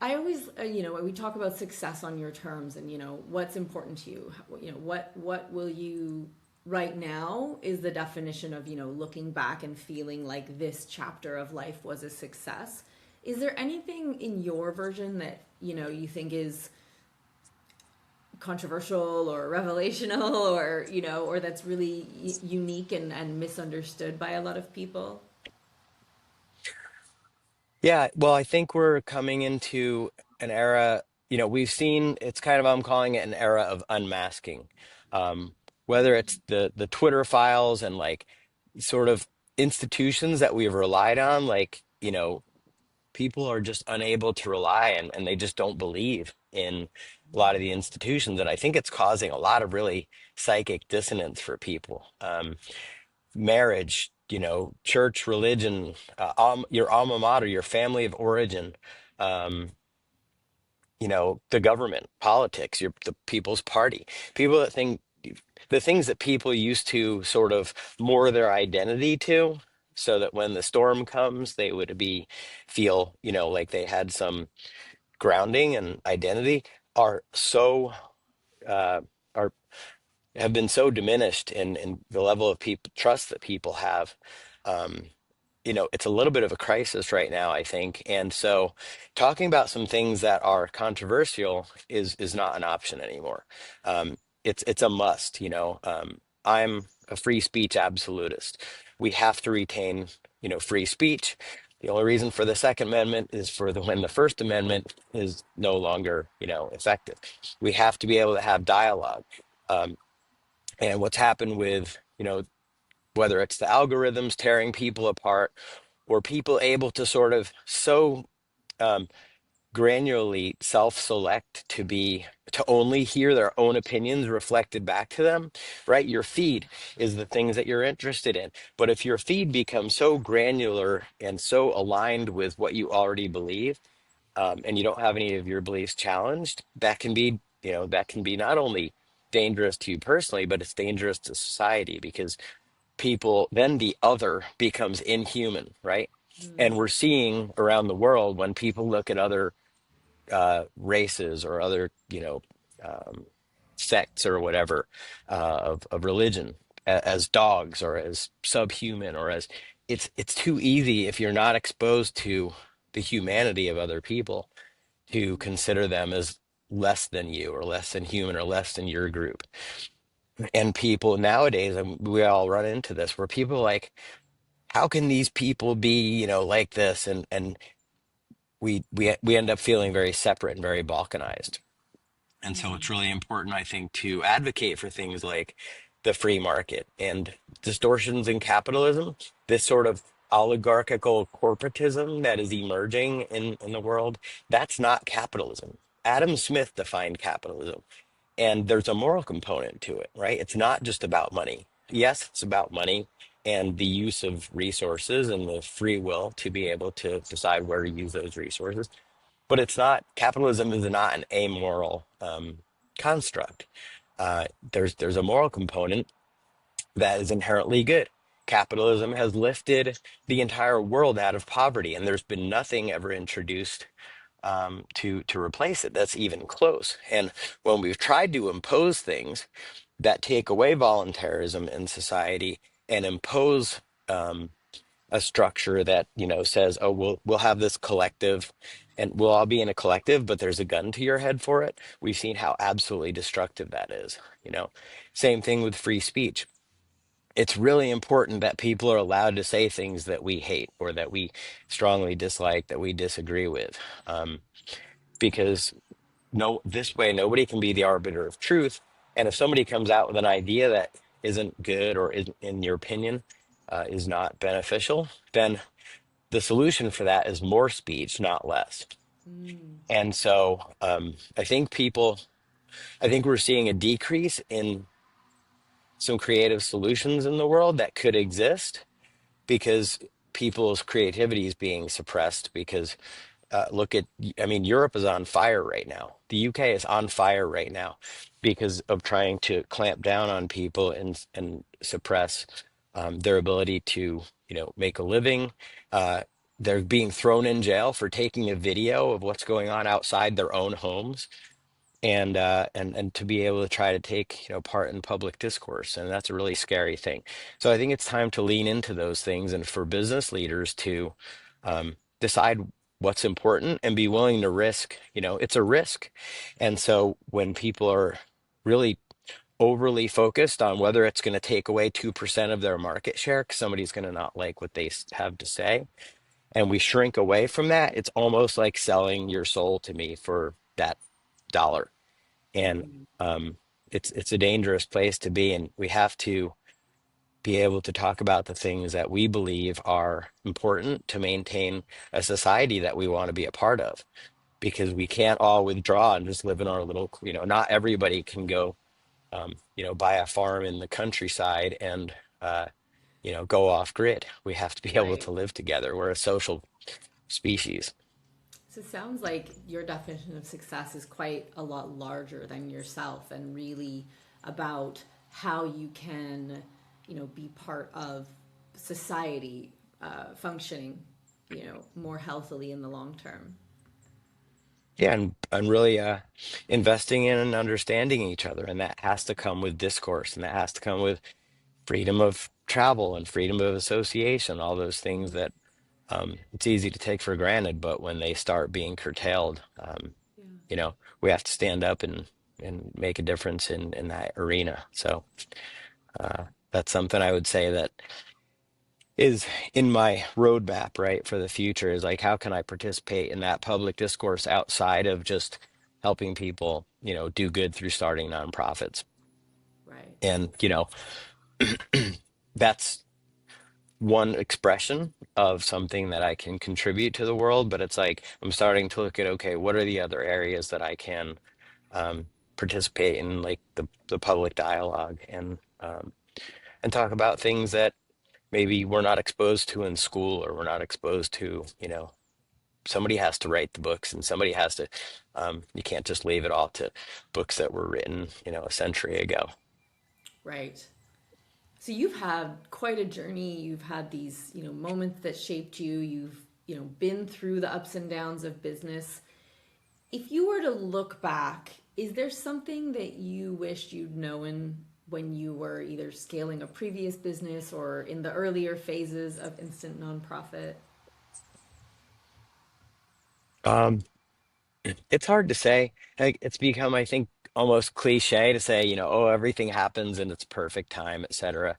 I always, we talk about success on your terms, and what's important to you. What will you right now is the definition of looking back and feeling like this chapter of life was a success. Is there anything in your version that you think is controversial or revelational or that's really unique and misunderstood by a lot of people? yeah. Well, I think we're coming into an era. we've seen it's kind of, I'm calling it an era of unmasking. Um, whether it's the Twitter files and like sort of institutions that we've relied on, like, people are just unable to rely and they just don't believe in a lot of the institutions. And I think it's causing a lot of really psychic dissonance for people. Marriage, church, religion, your alma mater, your family of origin, um, the government, politics, the People's Party, people that think the things that people used to sort of moor their identity to, so that when the storm comes, they would feel, like they had some grounding and identity, are so uh, are have been so diminished in the level of people trust that people have. Um, it's a little bit of a crisis right now, I think. And so talking about some things that are controversial is not an option anymore. It's a must, I'm a free speech absolutist. We have to retain, free speech. The only reason for the Second Amendment is for when the First Amendment is no longer, effective. We have to be able to have dialogue. Um, and what's happened with, whether it's the algorithms tearing people apart or people able to sort of so um, granularly self-select to only hear their own opinions reflected back to them, right? Your feed is the things that you're interested in. But if your feed becomes so granular and so aligned with what you already believe, and you don't have any of your beliefs challenged, that can be not only dangerous to you personally, but it's dangerous to society because then the other becomes inhuman, right? And we're seeing around the world when people look at other races or other, um, sects or whatever, of religion as dogs or as subhuman or as it's too easy if you're not exposed to the humanity of other people to consider them as less than you or less than human or less than your group. And people nowadays, and we all run into this, where people are like, how can these people be, like this? And we end up feeling very separate and very balkanized. And so it's really important, I think, to advocate for things like the free market and distortions in capitalism, this sort of oligarchical corporatism that is emerging in the world. That's not capitalism. Adam Smith defined capitalism, and there's a moral component to it, right? It's not just about money. Yes, it's about money and the use of resources and the free will to be able to decide where to use those resources. But it's not, capitalism is not an amoral construct. There's a moral component that is inherently good. Capitalism has lifted the entire world out of poverty, and there's been nothing ever introduced to replace it that's even close. And when we've tried to impose things that take away voluntarism in society and impose a structure that says, oh, we'll have this collective and we'll all be in a collective, but there's a gun to your head for it, we've seen how absolutely destructive that is. Same thing with free speech. It's really important that people are allowed to say things that we hate or that we strongly dislike, that we disagree with, because no, this way nobody can be the arbiter of truth. And if somebody comes out with an idea that isn't good or isn't, in your opinion, is not beneficial, then the solution for that is more speech, not less. And so I think we're seeing a decrease in some creative solutions in the world that could exist because people's creativity is being suppressed because I mean, Europe is on fire right now. The UK is on fire right now because of trying to clamp down on people and suppress their ability to, make a living. Uh, they're being thrown in jail for taking a video of what's going on outside their own homes and to be able to try to take part in public discourse, and that's a really scary thing. So I think it's time to lean into those things and for business leaders to decide what's important and be willing to risk. It's a risk. And so when people are really overly focused on whether it's going to take away 2% of their market share because somebody's going to not like what they have to say, and we shrink away from that, it's almost like selling your soul to me for that dollar. And Mm, it's a dangerous place to be, and we have to be able to talk about the things that we believe are important to maintain a society that we want to be a part of, because we can't all withdraw and just live in our little, not everybody can go, buy a farm in the countryside and, go off grid. We have to be able right. to live together. We're a social species. So it sounds like your definition of success is quite a lot larger than yourself and really about how you can, be part of society functioning, more healthily in the long term. Yeah, and really investing in and understanding each other. And that has to come with discourse, and that has to come with freedom of travel and freedom of association, all those things that it's easy to take for granted, but when they start being curtailed, Yeah. we have to stand up and make a difference in that arena. So that's something I would say that is in my roadmap, right, for the future, is like, how can I participate in that public discourse outside of just helping people, do good through starting nonprofits? Right. And, that's one expression of something that I can contribute to the world, but it's like I'm starting to look at, okay, what are the other areas that I can participate in, like the public dialogue, and talk about things that maybe we're not exposed to in school, or we're not exposed to, somebody has to write the books, and somebody has to, you can't just leave it all to books that were written, a century ago. Right. So you've had quite a journey. You've had these, moments that shaped you. You've, been through the ups and downs of business. If you were to look back, is there something that you wished you'd known when you were either scaling a previous business or in the earlier phases of instant nonprofit? Um, it's hard to say. Like, it's become, I think, almost cliche to say, oh, everything happens in its perfect time, etc.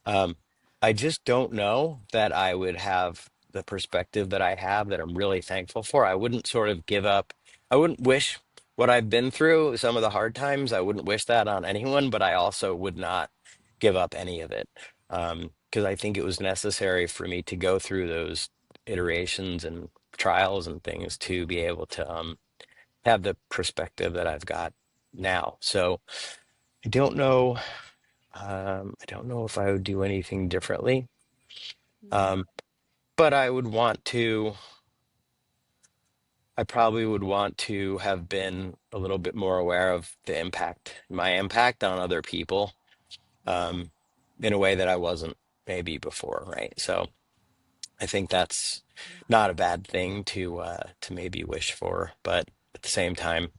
Um, I just don't know that I would have the perspective that I have, that I'm really thankful for. I wouldn't sort of give up. I wouldn't wish what I've been through, some of the hard times, I wouldn't wish that on anyone, but I also would not give up any of it. Because I think it was necessary for me to go through those iterations and trials and things to be able to have the perspective that I've got now. So I don't know. I don't know if I would do anything differently. Mm, Um, but I probably would want to have been a little bit more aware of my impact on other people, mm, um, in a way that I wasn't maybe before, right? So I think that's not a bad thing to maybe wish for, but at the same time,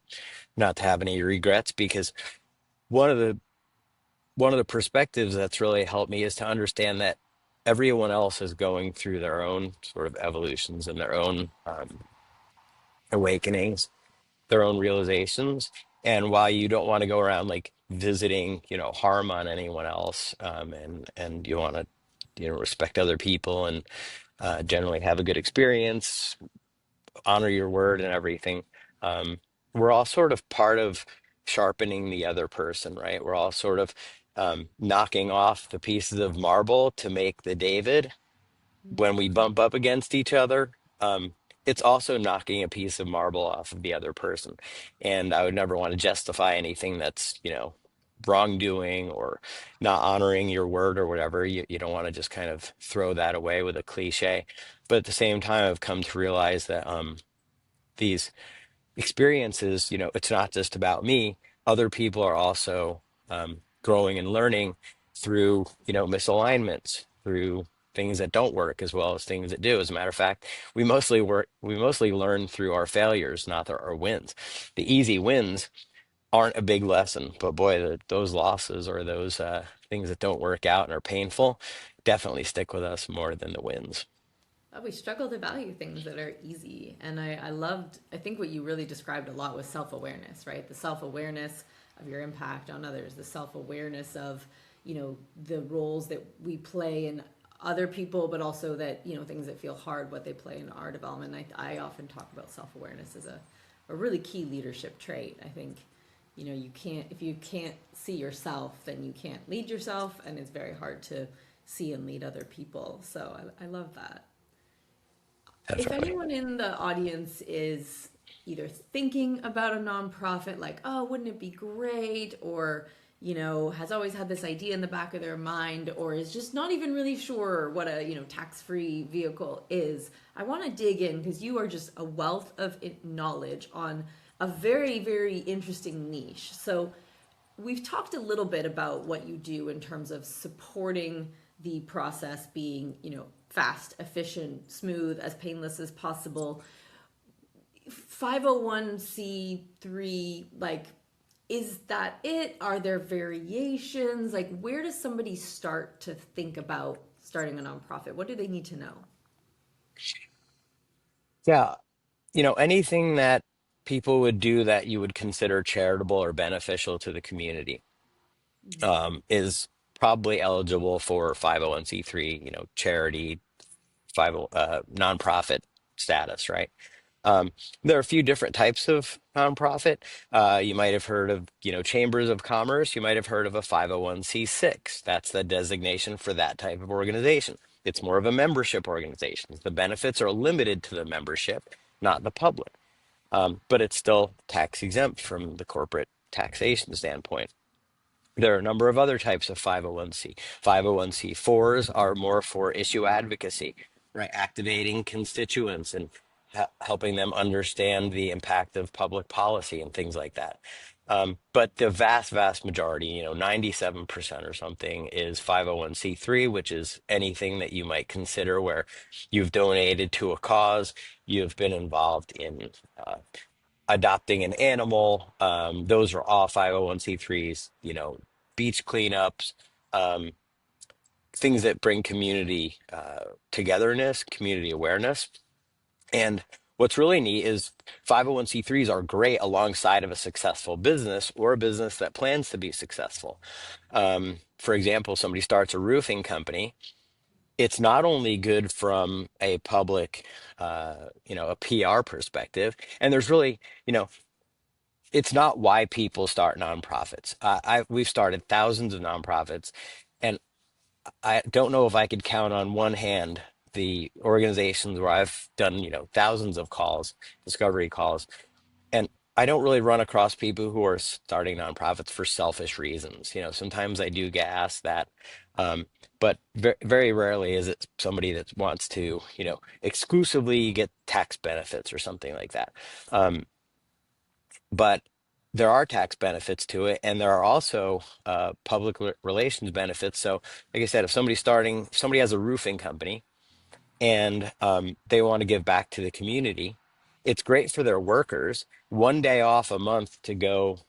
not to have any regrets, because one of the one of the perspectives that's really helped me is to understand that everyone else is going through their own sort of evolutions and their own awakenings, their own realizations. And while you don't want to go around like visiting, harm on anyone else, and you want to, respect other people and generally have a good experience, honor your word and everything. Um, we're all sort of part of sharpening the other person, right? We're all sort of knocking off the pieces of marble to make the David. When we bump up against each other, it's also knocking a piece of marble off of the other person. And I would never want to justify anything that's, wrongdoing or not honoring your word or whatever. You don't want to just kind of throw that away with a cliche. But at the same time, I've come to realize that these experiences, it's not just about me. Other people are also growing and learning through, misalignments, through things that don't work as well as things that do. As a matter of fact, we mostly learn through our failures, not our wins. The easy wins aren't a big lesson, but boy, those losses, or those things that don't work out and are painful, definitely stick with us more than the wins. we struggle to value things that are easy. And I loved, I think what you really described a lot was self awareness, right? The self awareness of your impact on others, the self awareness of, the roles that we play in other people, but also that, things that feel hard, what they play in our development. I often talk about self awareness as a a really key leadership trait. I think, you can't, if you can't see yourself, then you can't lead yourself, and it's very hard to see and lead other people. So I love that. If Definitely. anyone in the audience is either thinking about a nonprofit, like, oh, wouldn't it be great, or has always had this idea in the back of their mind, or is just not even really sure what a tax-free vehicle is, I want to dig in because you are just a wealth of knowledge on a very, very interesting niche. So we've talked a little bit about what you do in terms of supporting the process being, fast, efficient, smooth, as painless as possible. 501c3, like, is that it? Are there variations? Like, where does somebody start to think about starting a nonprofit? What do they need to know? Yeah. Anything that people would do that you would consider charitable or beneficial to the community is probably eligible for 501c3, charity, 50 nonprofit status, right? Um, there are a few different types of nonprofit. You might have heard of, chambers of commerce. You might have heard of a 501c6. That's the designation for that type of organization. It's more of a membership organization. The benefits are limited to the membership, not the public. But it's still tax exempt from the corporate taxation standpoint. There are a number of other types of 501c. 501c4s are more for issue advocacy, right? Activating constituents and helping them understand the impact of public policy and things like that. But the vast, vast majority, 97% or something, is 501c3, which is anything that you might consider where you've donated to a cause, you've been involved in adopting an animal. Those are all 501c3s, beach cleanups, um, things that bring community togetherness, community awareness. And what's really neat is 501c3s are great alongside of a successful business or a business that plans to be successful. For example, somebody starts a roofing company. It's not only good from a public, a PR perspective, and there's really, it's not why people start nonprofits. We've started thousands of nonprofits, and I don't know if I could count on one hand the organizations where I've done, thousands of calls, discovery calls, and I don't really run across people who are starting nonprofits for selfish reasons. Sometimes I do get asked that, but very rarely is it somebody that wants to, exclusively get tax benefits or something like that. Um, but there are tax benefits to it, and there are also public relations benefits. So, like I said, if somebody has a roofing company and they want to give back to the community, it's great for their workers. One day off a month to go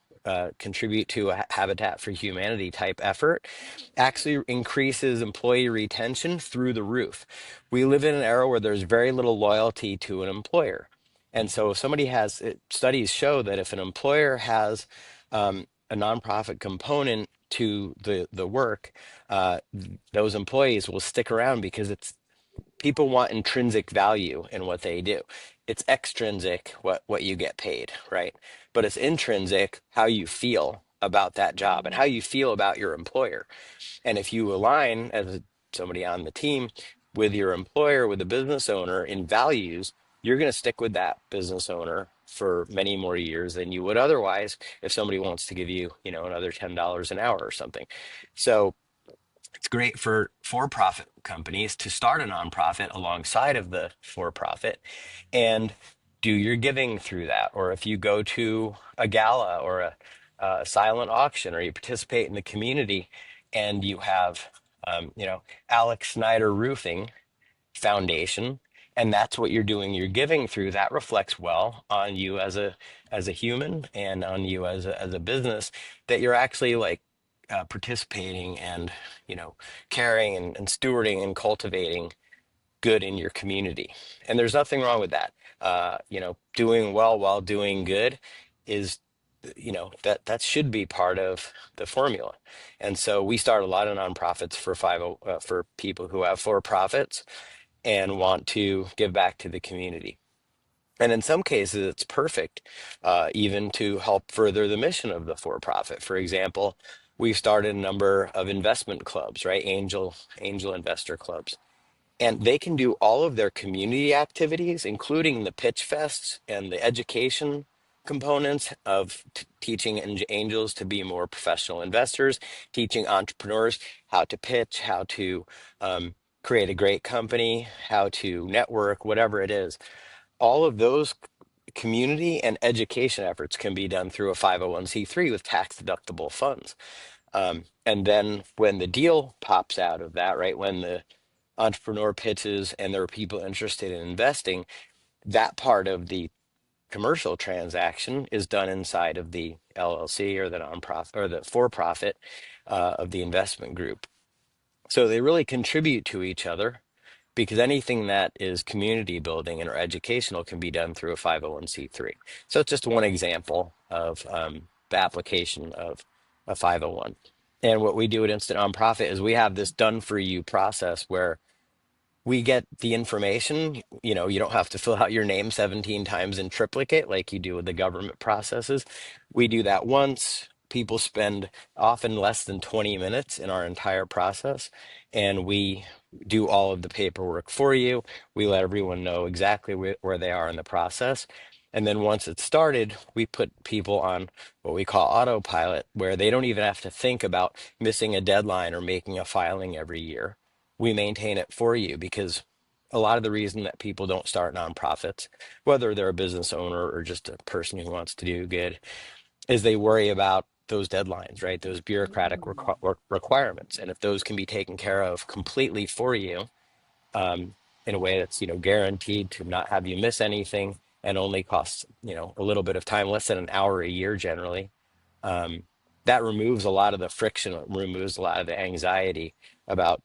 contribute to a Habitat for Humanity type effort actually increases employee retention through the roof. We live in an era where there's very little loyalty to an employer. And so if somebody has, studies show that if an employer has a nonprofit component to the work, those employees will stick around because it's people want intrinsic value in what they do. It's extrinsic what you get paid, right? But it's intrinsic how you feel about that job and how you feel about your employer. And if you align as somebody on the team with your employer, with the business owner in values, you're going to stick with that business owner for many more years than you would otherwise if somebody wants to give you, another $10 an hour or something. So it's great for for-profit companies to start a nonprofit alongside of the for-profit and do your giving through that. Or if you go to a gala or a silent auction, or you participate in the community and you have, Alex Snyder Roofing Foundation, and that's what you're doing, you're giving through, that reflects well on you as a human and on you as a business, that you're actually like participating and caring and stewarding and cultivating good in your community. And there's nothing wrong with that. Doing well while doing good is, that should be part of the formula. And so we start a lot of nonprofits for people who have for profits and want to give back to the community. And in some cases, it's perfect, even to help further the mission of the for-profit. For example, we've started a number of investment clubs, right? Angel investor clubs. And they can do all of their community activities, including the pitch fests and the education components of teaching angels to be more professional investors, teaching entrepreneurs how to pitch, how to create a great company, how to network, whatever it is. All of those community and education efforts can be done through a 501c3 with tax deductible funds. And then when the deal pops out of that, right, when the entrepreneur pitches and there are people interested in investing, that part of the commercial transaction is done inside of the LLC or the nonprofit or the for-profit of the investment group. So they really contribute to each other because anything that is community building and or educational can be done through a 501c3. So it's just one example of the application of a 501. And what we do at Instant Nonprofit is we have this done for you process where we get the information. You don't have to fill out your name 17 times in triplicate like you do with the government processes. We do that once. People spend often less than 20 minutes in our entire process, and we do all of the paperwork for you. We let everyone know exactly where they are in the process. And then once it's started, we put people on what we call autopilot, where they don't even have to think about missing a deadline or making a filing every year. We maintain it for you because a lot of the reason that people don't start nonprofits, whether they're a business owner or just a person who wants to do good, is they worry about those deadlines, right? Those bureaucratic requirements. And if those can be taken care of completely for you, in a way that's, guaranteed to not have you miss anything and only costs, a little bit of time, less than an hour a year generally, um, that removes a lot of the friction, it removes a lot of the anxiety about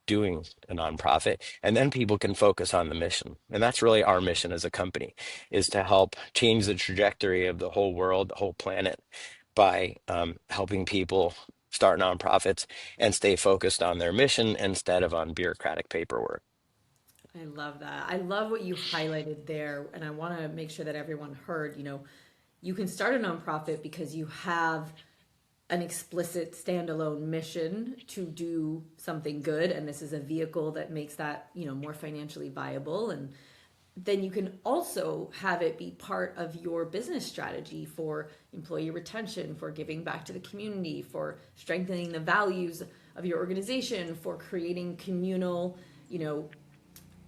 doing a nonprofit, and then people can focus on the mission. And that's really our mission as a company, is to help change the trajectory of the whole world, the whole planet, by helping people start nonprofits and stay focused on their mission instead of on bureaucratic paperwork. I love that. I love what you highlighted there. And I want to make sure that everyone heard, you can start a nonprofit because you have an explicit standalone mission to do something good. And this is a vehicle that makes that, more financially viable. And then you can also have it be part of your business strategy for employee retention, for giving back to the community, for strengthening the values of your organization, for creating communal,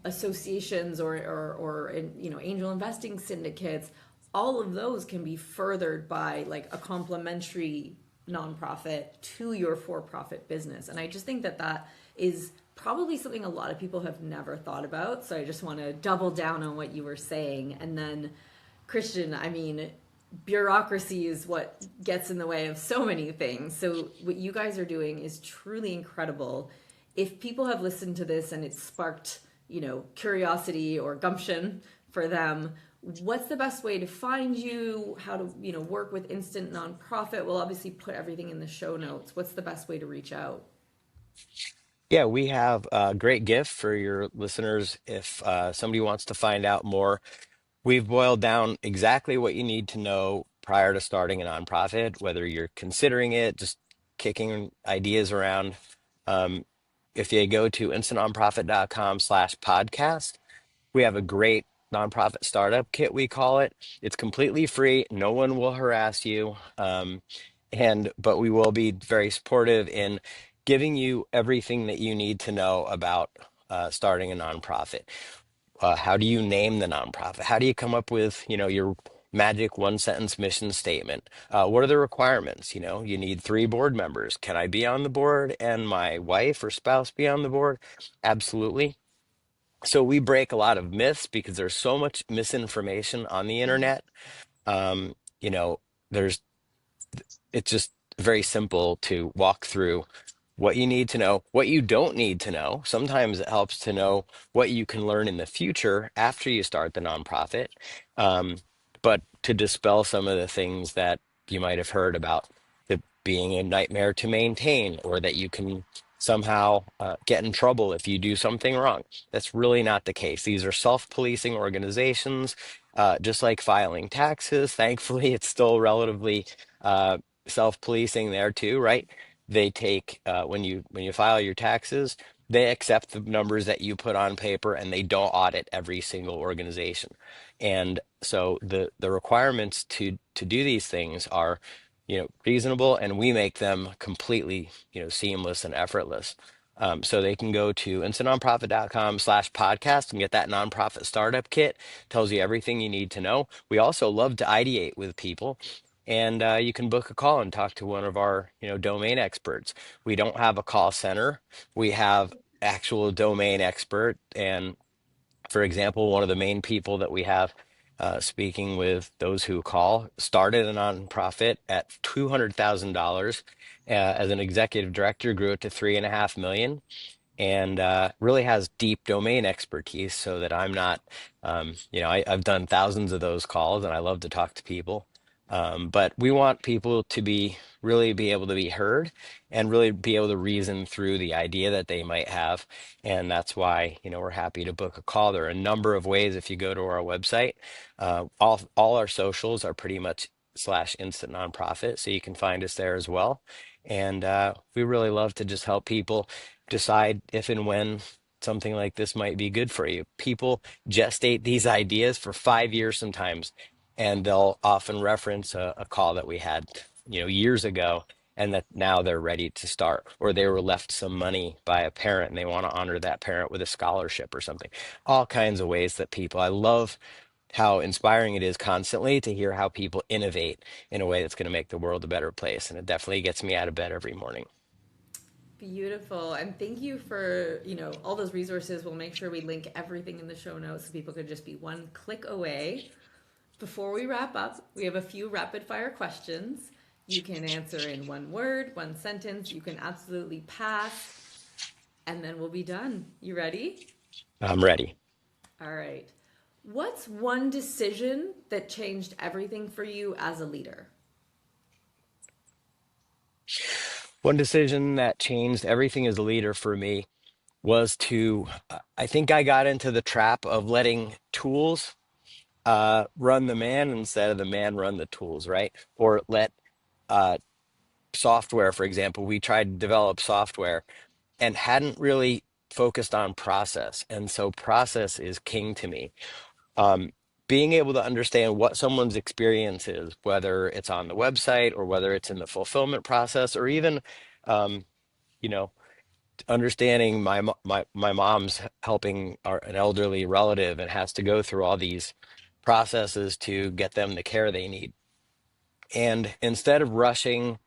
associations or angel investing syndicates. All of those can be furthered by like a complementary nonprofit to your for-profit business. And I just think that that is probably something a lot of people have never thought about. So I just want to double down on what you were saying. And then, Christian, I mean, bureaucracy is what gets in the way of so many things. So what you guys are doing is truly incredible. If people have listened to this and it's sparked, curiosity or gumption for them, what's the best way to find you? How to, work with Instant Nonprofit? We'll obviously put everything in the show notes. What's the best way to reach out? Yeah, we have a great gift for your listeners. If somebody wants to find out more, we've boiled down exactly what you need to know prior to starting a nonprofit, whether you're considering it, just kicking ideas around. Um, if you go to instantnonprofit.com/podcast, we have a great nonprofit startup kit, we call it. It's completely free. No one will harass you. But we will be very supportive in giving you everything that you need to know about starting a nonprofit. How do you name the nonprofit? How do you come up with, your magic one sentence mission statement? What are the requirements? You need 3 board members. Can I be on the board and my wife or spouse be on the board? Absolutely. So we break a lot of myths because there's so much misinformation on the internet. Um, you know, there's it's just very simple to walk through what you need to know, what you don't need to know. Sometimes it helps to know what you can learn in the future after you start the nonprofit. Um, but to dispel some of the things that you might have heard about it being a nightmare to maintain, or that you can somehow get in trouble if you do something wrong. That's really not the case. These are self-policing organizations, just like filing taxes. Thankfully, it's still relatively self-policing there too, right? They take when you file your taxes, they accept the numbers that you put on paper, and they don't audit every single organization. And so the requirements to do these things are, reasonable, and we make them completely, seamless and effortless. So they can go to instantonprofit.com/podcast and get that nonprofit startup kit. Tells you everything you need to know. We also love to ideate with people, and you can book a call and talk to one of our, domain experts. We don't have a call center. We have actual domain expert, and for example, one of the main people that we have speaking with those who call started a nonprofit at $200,000 as an executive director, grew it to 3.5 million, and really has deep domain expertise so that I'm not, I've done thousands of those calls and I love to talk to people. But we want people to really be able to be heard and really be able to reason through the idea that they might have. And that's why, we're happy to book a call. There are a number of ways if you go to our website. All our socials are pretty much /instant nonprofit, so you can find us there as well. And we really love to just help people decide if and when something like this might be good for you. People gestate these ideas for 5 years sometimes, and they'll often reference a call that we had, years ago, and that now they're ready to start, or they were left some money by a parent and they want to honor that parent with a scholarship or something. All kinds of ways that people, I love how inspiring it is constantly to hear how people innovate in a way that's going to make the world a better place. And it definitely gets me out of bed every morning. Beautiful. And thank you for, all those resources. We'll make sure we link everything in the show notes so people could just be one click away. Before we wrap up, we have a few rapid fire questions. You can answer in one word, one sentence. You can absolutely pass, and then we'll be done. You ready? I'm ready. All right. What's one decision that changed everything for you as a leader? One decision that changed everything as a leader for me was I think I got into the trap of letting tools run the man instead of the man run the tools, right? Or let uh, software, for example, we tried to develop software and hadn't really focused on process. And so process is king to me. Um, Being able to understand what someone's experience is, whether it's on the website or whether it's in the fulfillment process, or even, um, you know, understanding my mom's helping an elderly relative and has to go through all these processes to get them the care they need. And instead of rushing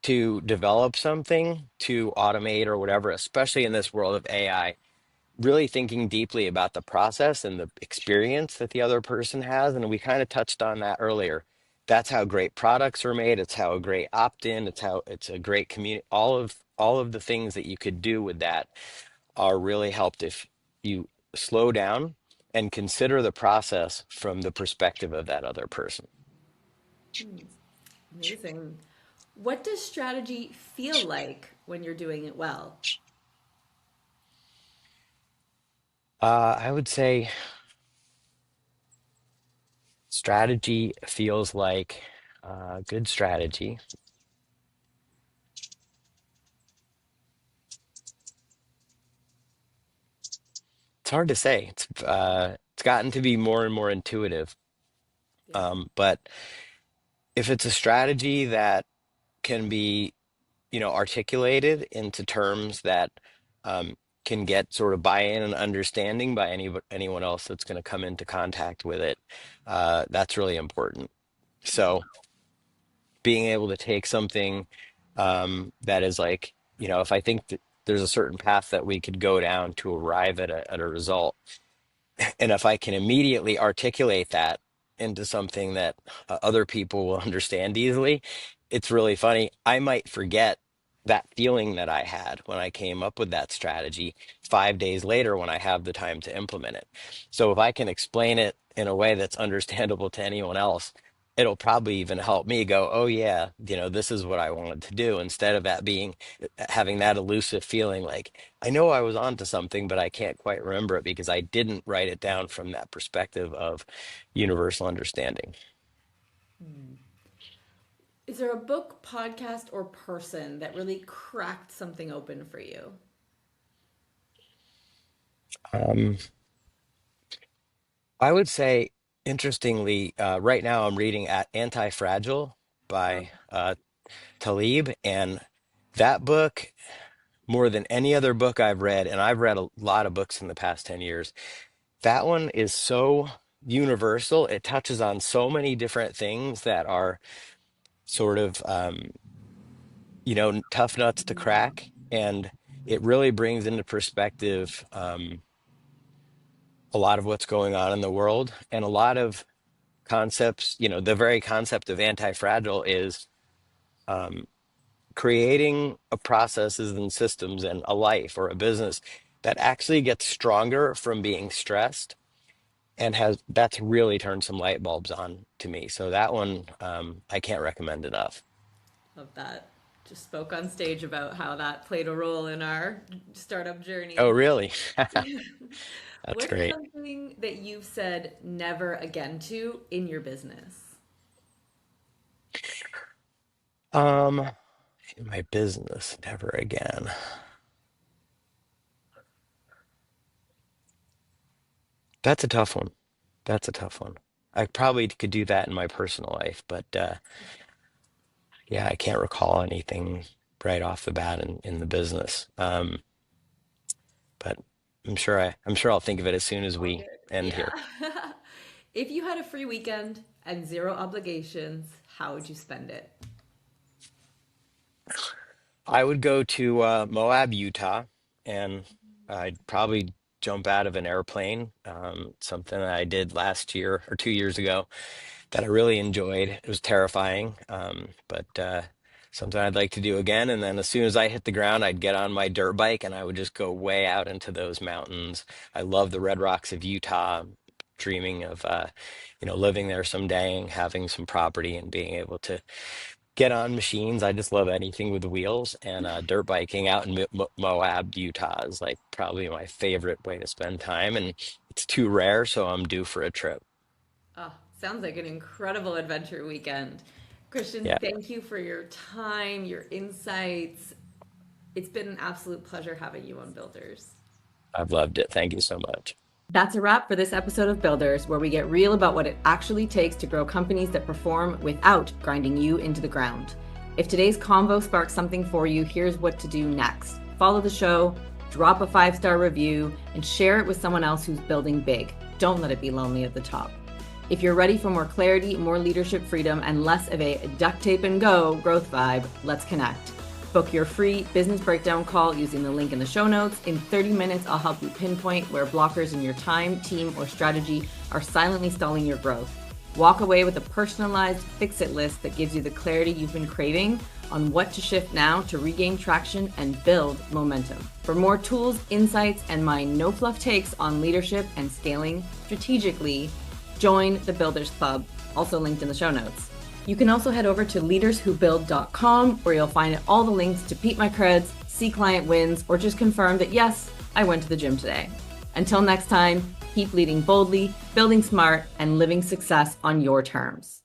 to develop something to automate or whatever, especially in this world of AI, really thinking deeply about the process and the experience that the other person has. And we kind of touched on that earlier. That's how great products are made. It's how a great opt-in. It's how it's a great community. All of the things that you could do with that are really helped if you slow down and consider the process from the perspective of that other person. Amazing. What does strategy feel like when you're doing it well? I would say strategy feels like good strategy. It's hard to say. It's gotten to be more and more intuitive. Yeah. But if it's a strategy that can be, articulated into terms that can get sort of buy-in and understanding by anyone else that's going to come into contact with it, that's really important. So being able to take something that is like, if I think that there's a certain path that we could go down to arrive at a result, and if I can immediately articulate that into something that other people will understand easily, it's really funny. I might forget that feeling that I had when I came up with that strategy 5 days later when I have the time to implement it. So if I can explain it in a way that's understandable to anyone else, it'll probably even help me go, oh yeah, this is what I wanted to do, instead of that being having that elusive feeling like I know I was onto something, but I can't quite remember it because I didn't write it down from that perspective of universal understanding. Is there a book, podcast, or person that really cracked something open for you? Um, I would say, interestingly, right now I'm reading at Anti-Fragile by Talib, and that book, more than any other book I've read, and I've read a lot of books in the past 10 years, that one is so universal. It touches on so many different things that are sort of, tough nuts to crack. And it really brings into perspective a lot of what's going on in the world, and a lot of concepts. The very concept of anti-fragile is um, creating a processes and systems and a life or a business that actually gets stronger from being stressed, and that's really turned some light bulbs on to me. So that one, I can't recommend enough. Love that. Just spoke on stage about how that played a role in our startup Oh, journey. really? That's What's great. something that you've said never again to in your business? Um, in my business, never again. That's a tough one. That's a tough one. I probably could do that in my personal life, but yeah, I can't recall anything right off the bat in the business. But I'm sure I'll think of it as soon as All we good. end Yeah. here. If you had a free weekend and zero obligations, how would you spend it? I would go to Moab, Utah, and I'd probably jump out of an airplane. Something that I did last year or 2 years ago that I really enjoyed. It was terrifying, but something I'd like to do again. And then as soon as I hit the ground, I'd get on my dirt bike and I would just go way out into those mountains. I love the Red Rocks of Utah. Dreaming of living there someday and having some property and being able to get on machines. I just love anything with wheels, and dirt biking out in Moab, Utah is like probably my favorite way to spend time. And it's too rare, so I'm due for a trip. Oh, sounds like an incredible adventure weekend. Christian, Yeah, thank you for your time, your insights. It's been an absolute pleasure having you on Builders. I've loved it. Thank you so much. That's a wrap for this episode of Builders, where we get real about what it actually takes to grow companies that perform without grinding you into the ground. If today's convo sparks something for you, here's what to do next. Follow the show, drop a 5-star review, and share it with someone else who's building big. Don't let it be lonely at the top. If you're ready for more clarity, more leadership freedom, and less of a duct tape and go growth vibe, let's connect. Book your free business breakdown call using the link in the show notes. In 30 minutes, I'll help you pinpoint where blockers in your time, team, or strategy are silently stalling your growth. Walk away with a personalized fix-it list that gives you the clarity you've been craving on what to shift now to regain traction and build momentum. For more tools, insights, and my no-fluff takes on leadership and scaling strategically, join the Builders Club, also linked in the show notes. You can also head over to leaderswhobuild.com, where you'll find all the links to Peep My Creds, see client wins, or just confirm that yes, I went to the gym today. Until next time, keep leading boldly, building smart, and living success on your terms.